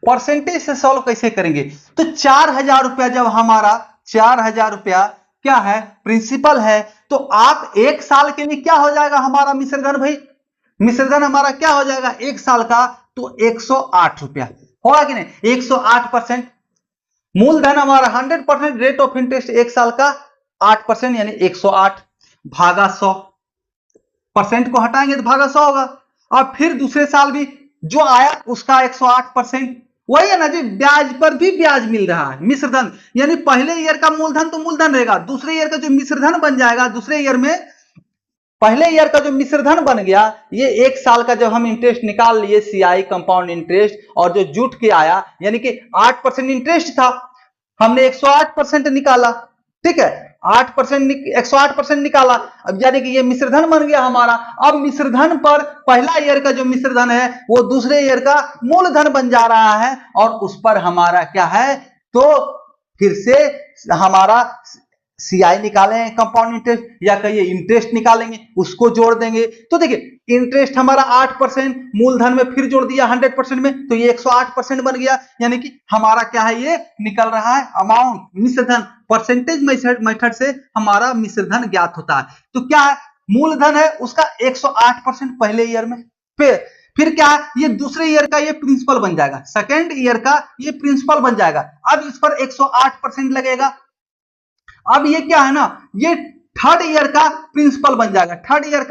परसेंटेज से सॉल्व कैसे करेंगे? तो 4,000 रुपया जब हमारा 4,000 रुपया क्या है, प्रिंसिपल है, तो आप 1 साल के लिए क्या हो जाएगा हमारा मिश्रधन भाई? मिश्रधन हमारा क्या हो जाएगा 1 साल का? तो 108 रुपया होगा कि नहीं? 108%। मूलधन हमारा 100%, रेट ऑफ इंटरेस्ट 1 साल का 8% यानी 108 भागा 100, परसेंट को हटाएंगे तो भागा 100 होगा। अब फिर दूसरे साल भी जो आया उसका 108%, वही है ना जी, ब्याज पर भी ब्याज मिल रहा है। मिश्रधन यानी पहले ईयर का मूलधन तो मूलधन रहेगा, दूसरे ईयर का जो मिश्रधन बन जाएगा, दूसरे ईयर में पहले ईयर का जो मिश्रधन बन गया, ये 1 साल का जब हम इंटरेस्ट निकाल लिए, सीआई कंपाउंड इंटरेस्ट, और जो जुट के आया यानी कि 8% इंटरेस्ट था, हमने 108% निकाला, ठीक है, 8% 108% निकाला। अब यानी कि ये मिश्रधन बन गया हमारा। अब मिश्रधन पर पहला ईयर का जो मिश्रधन है वो दूसरे ईयर का मूलधन बन जा रहा है, और उस पर हमारा क्या है, तो फिर से हमारा सीआई निकालें कंपाउंड इंटरेस्ट, या कहिए इंटरेस्ट निकालेंगे, उसको जोड़ देंगे। तो देखिए इंटरेस्ट हमारा 8%, मूलधन में फिर जोड़ दिया 100% में, तो ये 108% बन गया। यानी कि हमारा क्या है, ये निकल रहा है अमाउंट, मिश्रधन। परसेंटेज मेथड से हमारा मिश्रधन ज्ञात होता है। तो क्या है, मूलधन है उसका 108% पहले ईयर में, फिर क्या है, ये दूसरे ईयर का ये प्रिंसिपल बन जाएगा, सेकेंड ईयर का ये प्रिंसिपल बन जाएगा। अब इस पर 108% लगेगा। अब ये क्या है ना, ये थर्ड ईयर का प्रिंसिपल बन जाएगा, थर्ड ईयर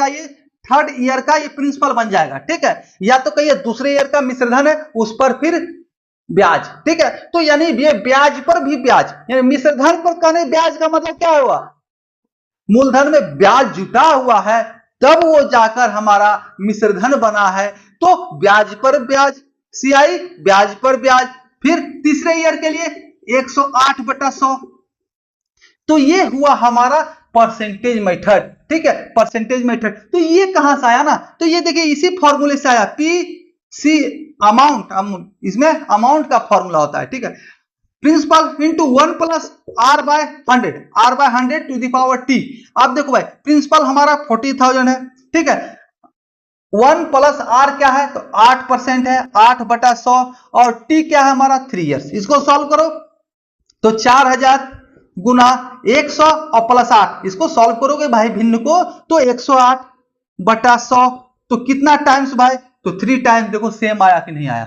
का ये प्रिंसिपल बन जाएगा, ठीक है। या तो कहिए दूसरे ईयर का मिश्रधन है उस पर फिर ब्याज, ठीक है। तो यानी ये ब्याज पर भी ब्याज, यानी मिश्रधन पर कहने ब्याज का मतलब क्या हुआ, मूलधन में ब्याज जुटा हुआ है तब वो जाकर हमारा मिश्रधन बना है। तो ब्याज पर ब्याज, सीआई ब्याज पर ब्याज। फिर तीसरे ईयर के लिए 108/100। तो ये हुआ हमारा परसेंटेज मेथड, ठीक है, परसेंटेज मेथड। तो ये कहां से आया ना, तो ये देखिए इसी फॉर्मूले से आया, पी सी अमाउंट, इसमें अमाउंट का फॉर्मूला होता है, ठीक है। Principal into 1 plus r/100 to the power t। अब देखो भाई, प्रिंसिपल हमारा 40,000 है, ठीक है, 1 प्लस r क्या है, तो 8% है, 8/100, और t क्या है हमारा 3 ईयर्स। इसको सॉल्व करो तो 4,000 गुना 100 और प्लस 8, इसको सॉल्व करोगे भाई भिन्न को तो 108/100। तो कितना टाइम्स भाई, तो 3 टाइम्स। देखो सेम आया कि नहीं आया।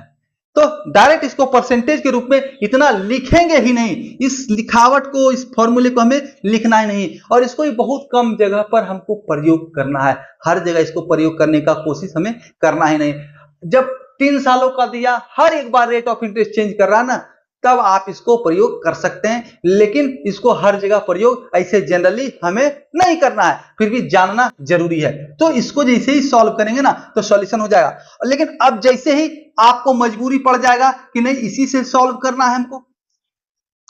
तो डायरेक्ट इसको परसेंटेज के रूप में इतना लिखेंगे ही नहीं, इस लिखावट को, इस फॉर्मूले को हमें लिखना ही नहीं, और इसको ही बहुत कम जगह पर हमको प्रयोग करना है। हर जगह इसको प्रयोग करने का कोशिश हमें करना ही नहीं। जब 3 सालों का दिया, हर एक बार रेट ऑफ इंटरेस्ट चेंज कर रहा है ना, तब आप इसको प्रयोग कर सकते हैं, लेकिन इसको हर जगह प्रयोग ऐसे जनरली हमें नहीं करना है, फिर भी जानना जरूरी है। तो इसको जैसे ही सॉल्व करेंगे ना तो सॉल्यूशन हो जाएगा। लेकिन अब जैसे ही आपको मजबूरी पड़ जाएगा कि नहीं इसी से सॉल्व करना है, हमको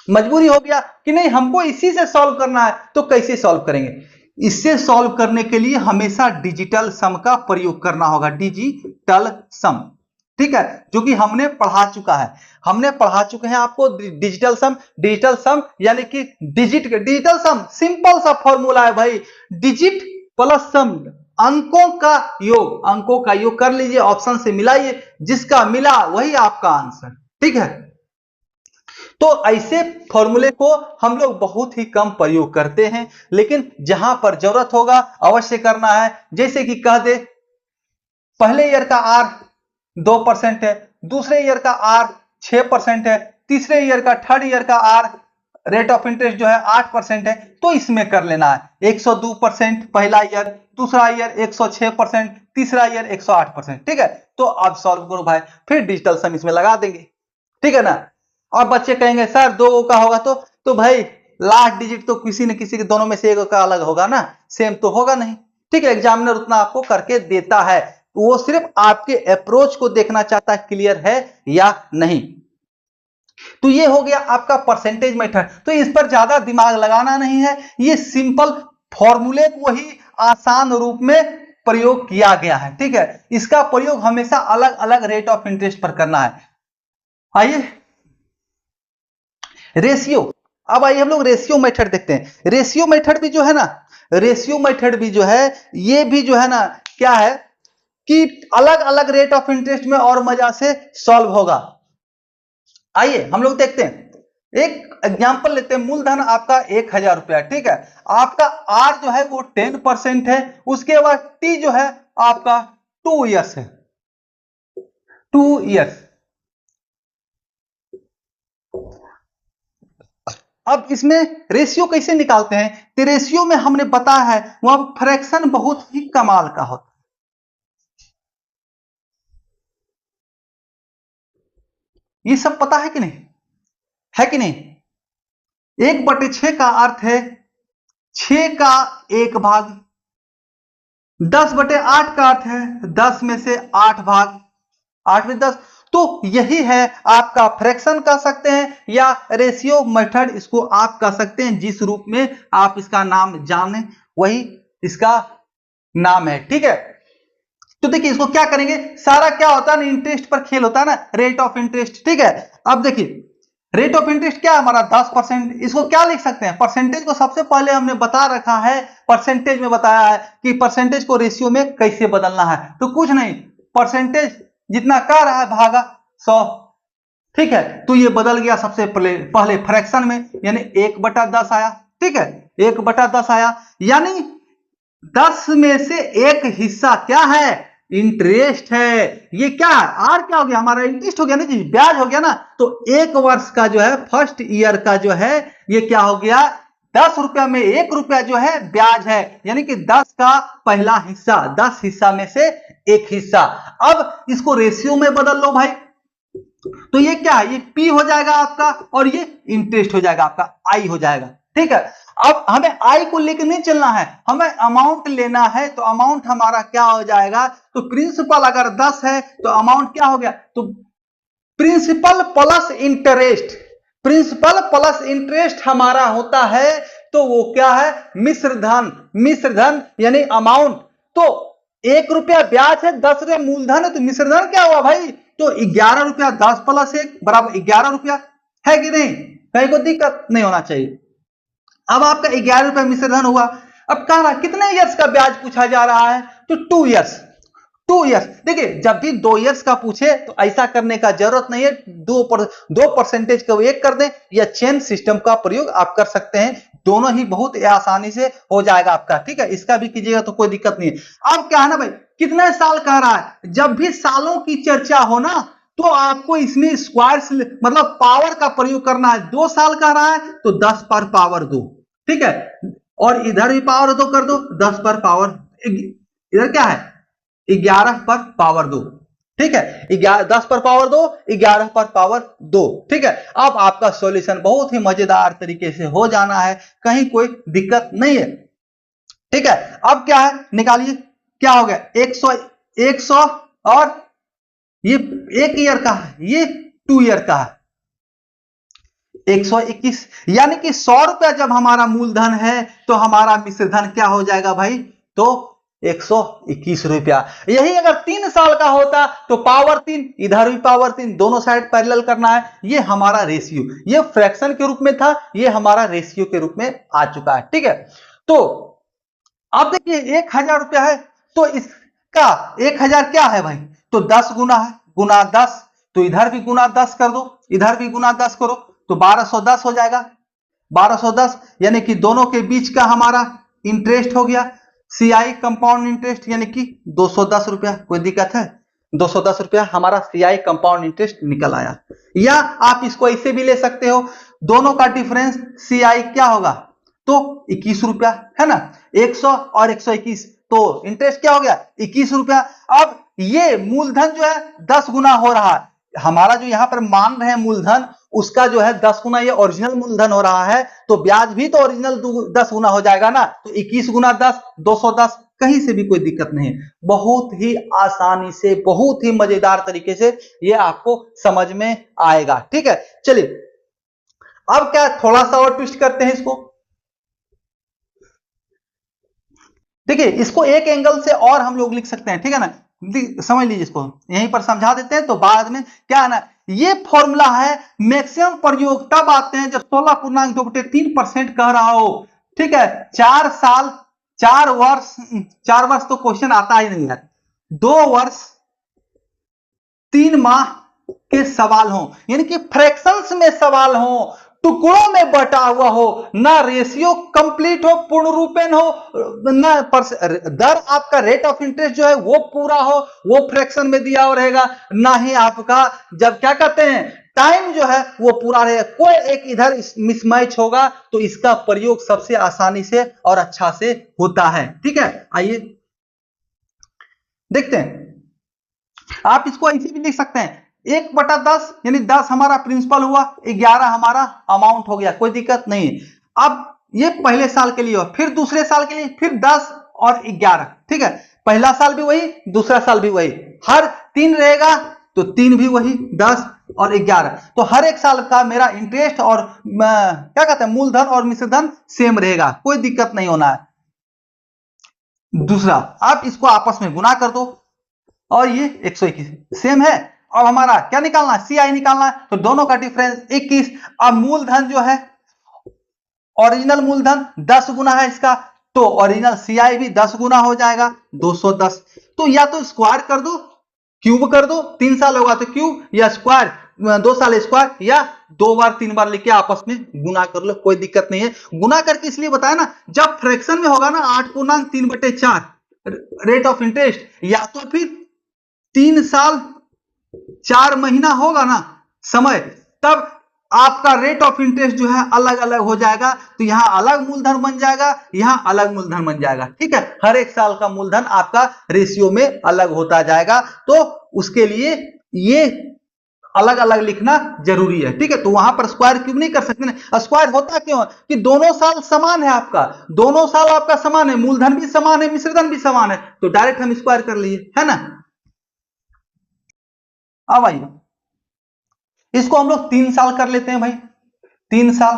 मजबूरी हो गया कि नहीं हमको इसी से सॉल्व करना है, तो कैसे सॉल्व करेंगे? इससे सॉल्व करने के लिए हमेशा डिजिटल सम का प्रयोग करना होगा, डिजिटल सम, ठीक है, जो कि हमने पढ़ा चुके हैं आपको डिजिटल सम यानी कि डिजिटल सम सिंपल सा फॉर्मूला है भाई, डिजिट प्लस सम, अंकों का योग कर लीजिए, ऑप्शन से मिलाइए, जिसका मिला वही आपका आंसर, ठीक है। तो ऐसे फॉर्मूले को हम लोग बहुत ही कम प्रयोग करते हैं, लेकिन जहां पर जरूरत होगा अवश्य करना है। जैसे कि कह दे पहले ईयर का आर 2% है, दूसरे ईयर का आर 6% है, तीसरे ईयर का थर्ड ईयर का आर रेट ऑफ इंटरेस्ट जो है 8% है, तो इसमें कर लेना है 102% पहला ईयर, दूसरा ईयर 106%, तीसरा ईयर 108%, ठीक है। तो अब सॉल्व करो भाई, फिर डिजिटल सम इसमें लगा देंगे, ठीक है ना। और बच्चे कहेंगे सर 2 का होगा तो भाई लास्ट डिजिट तो किसी न किसी के दोनों में से एक का अलग होगा ना, सेम तो होगा नहीं। ठीक है, एग्जामिनर उतना आपको करके देता है, वो सिर्फ आपके अप्रोच को देखना चाहता है क्लियर है या नहीं। तो ये हो गया आपका परसेंटेज मेथड। तो इस पर ज्यादा दिमाग लगाना नहीं है, ये सिंपल फॉर्मूले को ही आसान रूप में प्रयोग किया गया है। ठीक है, इसका प्रयोग हमेशा अलग अलग रेट ऑफ इंटरेस्ट पर करना है। आइए रेशियो, अब आइए हम लोग रेशियो मेथड देखते हैं। रेशियो मेथड भी जो है ना, रेशियो मेथड भी जो है, ये भी जो है ना क्या है कि अलग अलग रेट ऑफ इंटरेस्ट में और मजा से सॉल्व होगा। आइए हम लोग देखते हैं, एक एग्जांपल लेते हैं। मूलधन आपका 1000 रुपया, ठीक है, आपका आर जो है वो 10% है, उसके बाद टी जो है आपका 2 ईयर्स है, 2 ईयर्स। अब इसमें रेशियो कैसे निकालते हैं? तो रेशियो में हमने बताया है वहां फ्रैक्शन बहुत ही कमाल का होता है। ये सब पता है कि नहीं, है कि नहीं? 1/6 का अर्थ है 6 का 1 भाग, 10/8 का अर्थ है 10 में से 8 भाग, 8 में 10। तो यही है आपका फ्रैक्शन कह सकते हैं या रेशियो मेथड इसको आप कह सकते हैं। जिस रूप में आप इसका नाम जाने वही इसका नाम है। ठीक है, तो देखिए इसको क्या करेंगे, सारा क्या होता है ना, इंटरेस्ट पर खेल होता है ना, रेट ऑफ इंटरेस्ट। ठीक है, अब देखिए रेट ऑफ इंटरेस्ट क्या है हमारा 10%। इसको क्या लिख सकते हैं, परसेंटेज को सबसे पहले हमने बता रखा है, परसेंटेज में बताया है कि परसेंटेज को रेशियो में कैसे बदलना है। तो कुछ नहीं, परसेंटेज जितना कह रहा है भागा 100। ठीक है, तो ये बदल गया सबसे पहले फ्रैक्शन में, यानी 1/10 आया। ठीक है, 1/10 आया, यानी 10 में से एक हिस्सा क्या है, इंटरेस्ट है। ये क्या है, आर क्या हो गया हमारा, इंटरेस्ट हो गया ना जी, ब्याज हो गया ना। तो 1 वर्ष का जो है, फर्स्ट ईयर का जो है, ये क्या हो गया, 10 रुपया में 1 रुपया जो है ब्याज है, यानी कि 10 का पहला हिस्सा, 10 हिस्सा में से 1 हिस्सा। अब इसको रेशियो में बदल लो भाई, तो ये क्या है, ये पी हो जाएगा आपका और ये इंटरेस्ट हो जाएगा आपका, आई हो जाएगा। ठीक है, अब हमें आई को लेकर नहीं चलना है, हमें अमाउंट लेना है। तो अमाउंट हमारा क्या हो जाएगा, तो प्रिंसिपल अगर 10 है तो अमाउंट क्या हो गया, तो principal plus interest, principal plus interest हमारा होता है। तो वो क्या है, मिश्र धन, मिश्र धन यानी अमाउंट। तो 1 रुपया ब्याज है, 10 रुपया मूलधन है, तो मिश्र धन क्या हुआ भाई, तो 11 रुपया, 10 + 1 बराबर 11 रुपया, है कि नहीं? कहीं को दिक्कत नहीं होना चाहिए। अब आपका 11 रुपया मिश्र धन हुआ। अब कह रहा कितने ईयर्स का ब्याज पूछा जा रहा है, तो 2 ईयर्स, 2 ईयर्स। देखिए जब भी 2 ईयर्स का पूछे तो ऐसा करने का जरूरत नहीं है, 2 परसेंटेज को एक कर दें या चेन सिस्टम का प्रयोग आप कर सकते हैं, दोनों ही बहुत आसानी से हो जाएगा आपका। ठीक है, इसका भी कीजिएगा तो कोई दिक्कत नहीं है। अब क्या है ना भाई, कितने साल कह रहा है, जब भी सालों की चर्चा हो ना तो आपको इसमें स्क्वायर मतलब पावर का प्रयोग करना है। 2 साल कह रहा है तो 10 पर पावर 2, ठीक है, और इधर भी पावर 2 कर दो, 10 पर पावर, इधर क्या है 11 पर पावर 2। ठीक है, 10 पर पावर 2, 11 पर पावर 2। ठीक है, अब आपका सॉल्यूशन बहुत ही मजेदार तरीके से हो जाना है, कहीं कोई दिक्कत नहीं है। ठीक है, अब क्या है निकालिए, क्या हो गया 100 और ये 1 ईयर का है, ये 2 ईयर का है, 121, यानी कि 100 रुपया जब हमारा मूलधन है तो हमारा मिश्रधन क्या हो जाएगा भाई, तो 121 रुपया। यही अगर 3 साल का होता तो पावर 3, इधर भी पावर 3, दोनों साइड पैरेलल करना है। ये हमारा रेशियो, ये फ्रैक्शन के रूप में था, ये हमारा रेशियो के रूप में आ चुका है। ठीक है, तो अब देखिए 1000 रुपया है, तो इसका 1000 क्या है भाई, तो 10 गुना है, गुना 10, तो इधर भी गुना 10 कर दो, इधर भी गुना 10 करो, तो 1210 हो जाएगा। 1210 यानी कि दोनों के बीच का हमारा इंटरेस्ट हो गया, सीआई कंपाउंड इंटरेस्ट, यानी कि 210 रुपया। कोई दिक्कत है, 210 रुपया हमारा सीआई कंपाउंड इंटरेस्ट निकल आया। या आप इसको ऐसे भी ले सकते हो, दोनों का डिफरेंस सीआई क्या होगा, तो 21 रुपया, है ना, 100 और 121, तो इंटरेस्ट क्या हो गया 21 रुपया। अब ये मूलधन जो है 10 गुना हो रहा है, हमारा जो यहां पर मान रहे हैं मूलधन उसका जो है 10 गुना ये ओरिजिनल मूलधन हो रहा है, तो ब्याज भी तो ओरिजिनल 10 गुना हो जाएगा ना, तो 21 गुना 10 210, कहीं से भी कोई दिक्कत नहीं है। बहुत ही आसानी से, बहुत ही मजेदार तरीके से ये आपको समझ में आएगा। ठीक है, चलिए अब क्या थोड़ा सा और ट्विस्ट करते हैं इसको। देखिए इसको एक एंगल से और हम लोग लिख सकते हैं, ठीक है ना, समझ लीजिए इसको, यहीं पर समझा देते हैं तो बाद में क्या है ना, ये फॉर्मूला है मैक्सिमम प्रयोग तब आते हैं जब 16.2/3% कह रहा हो। ठीक है, 4 साल 4 वर्ष तो क्वेश्चन आता ही नहीं है, 2 वर्ष 3 माह के सवाल हो, यानी कि फ्रैक्शंस में सवाल हो, टुकड़ों में बटा हुआ हो, ना रेशियो कंप्लीट हो, पूर्ण रूपेण हो, ना दर आपका रेट ऑफ इंटरेस्ट जो है वो पूरा हो, वो फ्रैक्शन में दिया हुआ रहेगा, ना ही आपका जब क्या कहते हैं टाइम जो है वो पूरा रहेगा, कोई एक इधर मिसमैच होगा, तो इसका प्रयोग सबसे आसानी से और अच्छा से होता है। ठीक है, आइए देखते हैं। आप इसको ऐसे भी लिख सकते हैं 1/10, यानी 10 हमारा प्रिंसिपल हुआ, 11 हमारा अमाउंट हो गया, कोई दिक्कत नहीं। अब ये पहले साल के लिए हो, फिर दूसरे साल के लिए, फिर 10 और 11। ठीक है, पहला साल भी वही, दूसरा साल भी वही, हर 3 रहेगा तो 3 भी वही, 10 और 11, तो हर एक साल का मेरा इंटरेस्ट और क्या कहते हैं मूलधन और मिश्रधन सेम रहेगा, कोई दिक्कत नहीं होना है। दूसरा, आप इसको आपस में गुना कर दो और ये 121 सेम है। अब हमारा क्या निकालना है, सीआई निकालना है, तो दोनों का डिफरेंस 21। अब मूलधन जो है, ओरिजिनल मूलधन 10 गुना है इसका, तो ओरिजिनल सीआई भी 10 गुना हो जाएगा 210। तो या तो स्क्वायर कर दो, क्यूब कर दो, 3 साल होगा तो क्यूब, या स्क्वायर 2 साल स्क्वायर, या 2 बार 3 बार लेके आपस में गुना कर लो, कोई दिक्कत नहीं है। गुना करके इसलिए बताया ना, जब फ्रैक्शन में होगा ना 8×3/4 रेट ऑफ इंटरेस्ट, या तो फिर 3 साल 4 महीना होगा ना समय, तब आपका रेट ऑफ इंटरेस्ट जो है अलग अलग हो जाएगा, तो यहां अलग मूलधन बन जाएगा, यहां अलग मूलधन बन जाएगा। ठीक है, हर एक साल का मूलधन आपका रेशियो में अलग होता जाएगा, तो उसके लिए ये अलग अलग लिखना जरूरी है। ठीक है, तो वहां पर स्क्वायर क्यूब नहीं कर सकते ना। स्क्वायर होता क्यों है कि दोनों साल समान है, आपका दोनों साल आपका समान है, मूलधन भी समान है, मिश्रधन भी समान है, तो डायरेक्ट हम स्क्वायर कर लिए, है ना। अब आइए इसको हम लोग 3 साल कर लेते हैं भाई, 3 साल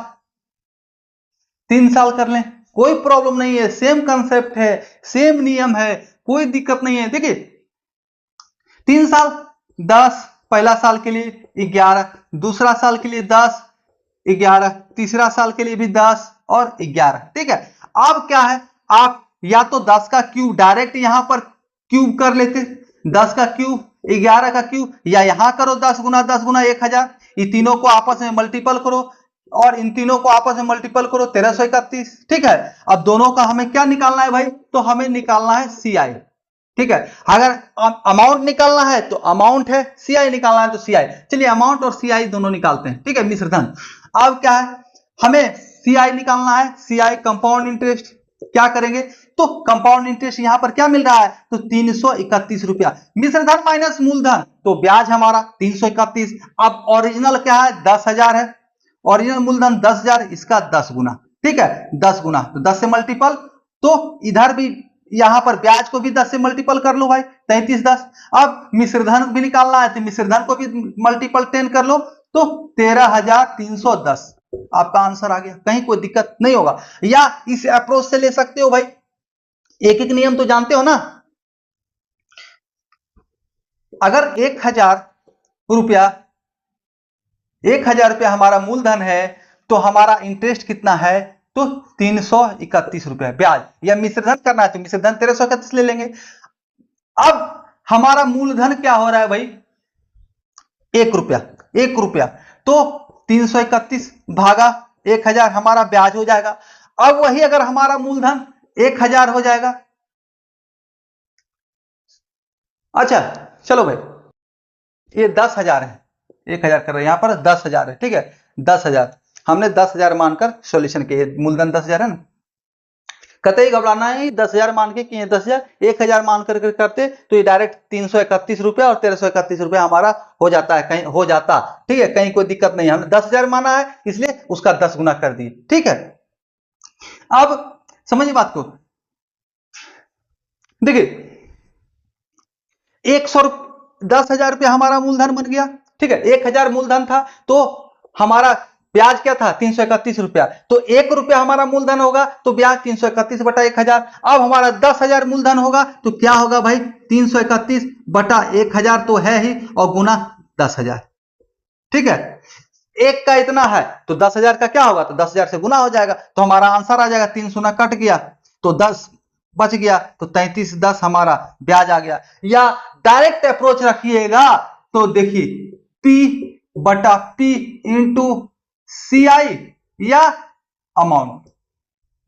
3 साल कर लें, कोई प्रॉब्लम नहीं है, सेम कंसेप्ट है, सेम नियम है, कोई दिक्कत नहीं है। देखिए 3 साल 10, पहला साल के लिए 11, दूसरा साल के लिए 10 11, तीसरा साल के लिए भी 10 और 11। ठीक है, अब क्या है, आप या तो 10 का क्यूब डायरेक्ट यहां पर क्यूब कर लेते, 10 का क्यूब 11 का क्यूब, या यहां करो 10 गुना 1000, ये तीनों को आपस में मल्टीपल करो और इन तीनों को आपस में मल्टीपल करो 1331। ठीक है, अब दोनों का हमें क्या निकालना है भाई, तो हमें निकालना है सीआई। ठीक है, अगर अमाउंट निकालना है तो अमाउंट है, सीआई निकालना है तो सीआई। चलिए अमाउंट और सीआई दोनों निकालते हैं। ठीक है, मिश्रधन, अब क्या है, हमें सीआई निकालना है, सीआई कंपाउंड इंटरेस्ट। क्या करेंगे, तो कंपाउंड इंटरेस्ट यहां पर क्या मिल रहा है, तो 331 रुपया, मिश्रधन माइनस मूलधन, तो ब्याज हमारा 331। अब ओरिजिनल क्या है, 10,000 है, ओरिजिनल मूलधन 10,000, इसका 10 गुना। ठीक है, 10 गुना तो 10 से मल्टीपल, तो इधर भी यहां पर ब्याज को भी 10 से मल्टीपल कर लो भाई, 3310। अब मिश्रधन भी निकालना है तो मिश्रधन को भी मल्टीपल 10 कर लो, तो 13,310 आपका आंसर आ गया, कहीं कोई दिक्कत नहीं होगा। या इस अप्रोच से ले सकते हो भाई, एक एक नियम तो जानते हो ना। अगर 1,000 रुपया हमारा मूलधन है, तो हमारा इंटरेस्ट कितना है, तो 331 रुपया ब्याज, या मिश्रधन करना है तो मिश्रधन 1331 ले लेंगे। अब हमारा मूलधन क्या हो रहा है भाई, 1 रुपया, तो 331 भागा 1,000 हमारा ब्याज हो जाएगा। अब वही अगर हमारा मूलधन 1,000 हो जाएगा, अच्छा चलो भाई ये 10,000 है, 1,000 कर रहे हैं, यहां पर 10,000 है। ठीक है, 10,000 हमने 10,000 मानकर सॉल्यूशन किए, मूलधन 10,000 है ना। कतई घबराना है, 10,000 मान के किए 10,000, 1,000 मान कर करते तो ये डायरेक्ट 331 रुपया और 1331 रुपया हमारा हो जाता है, कहीं हो जाता, ठीक है, कहीं कोई दिक्कत नहीं है। हमने 10,000 माना है इसलिए उसका 10 गुना कर दिए, ठीक है। अब समझिए बात को, देखिए 10,000 रुपया हमारा मूलधन बन गया, ठीक है, 1,000 मूलधन था तो हमारा ब्याज क्या था 331 रुपया, तो 1 रुपया हमारा मूलधन होगा तो ब्याज 331 बटा 1,000। अब हमारा 10,000 मूलधन होगा तो क्या होगा भाई 331 बटा 1,000 तो है ही और गुना 10,000, ठीक है। एक का इतना है तो 10,000 का क्या होगा, तो 10,000 से गुना हो जाएगा, तो हमारा आंसर आ जाएगा, 3 शून्य कट गया तो 10 बच गया, तो 3310 हमारा ब्याज आ गया। या डायरेक्ट अप्रोच रखिएगा तो देखिए P बटा P इंटू CI या अमाउंट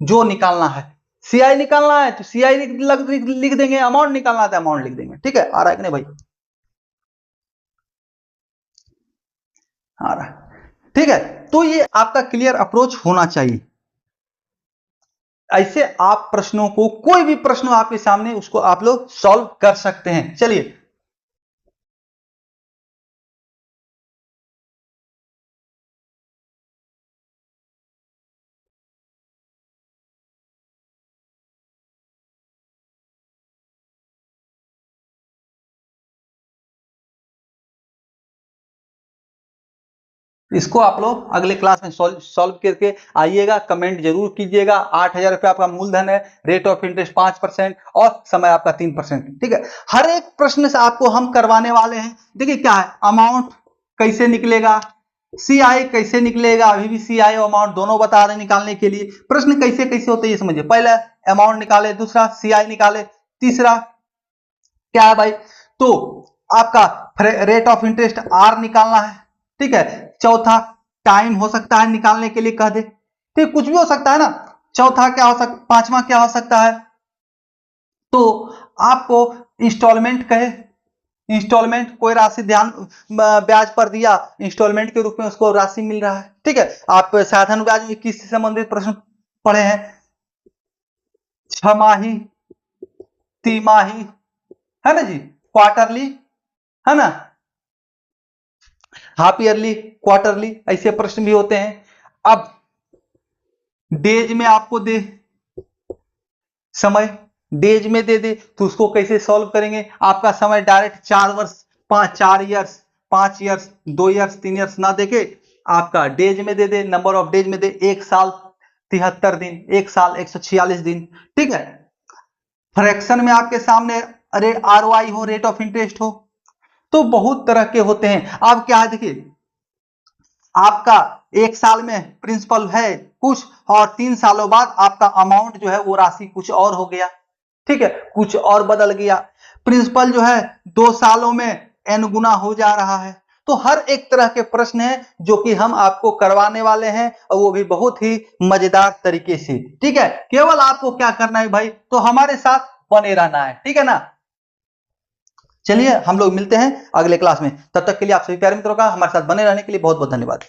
जो निकालना है, CI निकालना है तो CI लिख देंगे, अमाउंट निकालना है तो अमाउंट लिख देंगे, ठीक है। आ रहा है कि नहीं भाई, आ रहा है, ठीक है। तो ये आपका क्लियर अप्रोच होना चाहिए। ऐसे आप प्रश्नों को, कोई भी प्रश्न आपके सामने उसको आप लोग सॉल्व कर सकते हैं। चलिए इसको आप लोग अगले क्लास में सॉल्व करके आइएगा, कमेंट जरूर कीजिएगा। 8,000 रुपया आपका मूलधन है, रेट ऑफ इंटरेस्ट 5% और समय आपका 3%, ठीक है। हर एक प्रश्न से आपको हम करवाने वाले हैं। देखिए क्या है, अमाउंट कैसे निकलेगा, CI कैसे निकलेगा, अभी भी CI और अमाउंट दोनों बता रहे निकालने के लिए। प्रश्न कैसे कैसे होते हैं ये समझिए, पहला अमाउंट निकाले, दूसरा CI निकाले, तीसरा क्या है भाई, तो आपका रेट ऑफ इंटरेस्ट R निकालना है, ठीक है। चौथा टाइम हो सकता है निकालने के लिए कह दे, ठीक, कुछ भी हो सकता है ना। चौथा क्या हो सकता, पांचवा क्या हो सकता है, तो आपको इंस्टॉलमेंट कहे, इंस्टॉलमेंट कोई राशि ध्यान ब्याज पर दिया, इंस्टॉलमेंट के रूप में उसको राशि मिल रहा है, ठीक है। आप साधन ब्याज में किससे संबंधित प्रश्न पढ़े हैं, छमाही, तिमाही, है ना जी, क्वार्टरली, है ना, हाफ ईयरली, क्वार्टरली, ऐसे प्रश्न भी होते हैं। अब डेज में आपको दे, समय डेज में दे दे तो उसको कैसे सॉल्व करेंगे, आपका समय डायरेक्ट 4 वर्ष, 4 ईयर्स, 5 ईयर्स, 2 ईयर्स, 3 ईयर्स ना देके आपका डेज में दे दे, नंबर ऑफ डेज में दे, 1 साल 73 दिन, 1 साल 146 दिन, ठीक है। फ्रैक्शन में आपके सामने ROI हो, रेट ऑफ इंटरेस्ट हो, तो बहुत तरह के होते हैं। अब क्या है देखिए, आपका 1 साल में प्रिंसिपल है कुछ और 3 सालों बाद आपका अमाउंट जो है वो राशि कुछ और हो गया, ठीक है, कुछ और बदल गया। प्रिंसिपल जो है 2 सालों में n गुना हो जा रहा है। तो हर एक तरह के प्रश्न है जो कि हम आपको करवाने वाले हैं और वो भी बहुत ही मजेदार तरीके से, ठीक है। केवल आपको क्या करना है भाई, तो हमारे साथ बने रहना है, ठीक है ना। चलिए हम लोग मिलते हैं अगले क्लास में, तब तक के लिए आप सभी प्यारे मित्रों का हमारे साथ बने रहने के लिए बहुत बहुत धन्यवाद।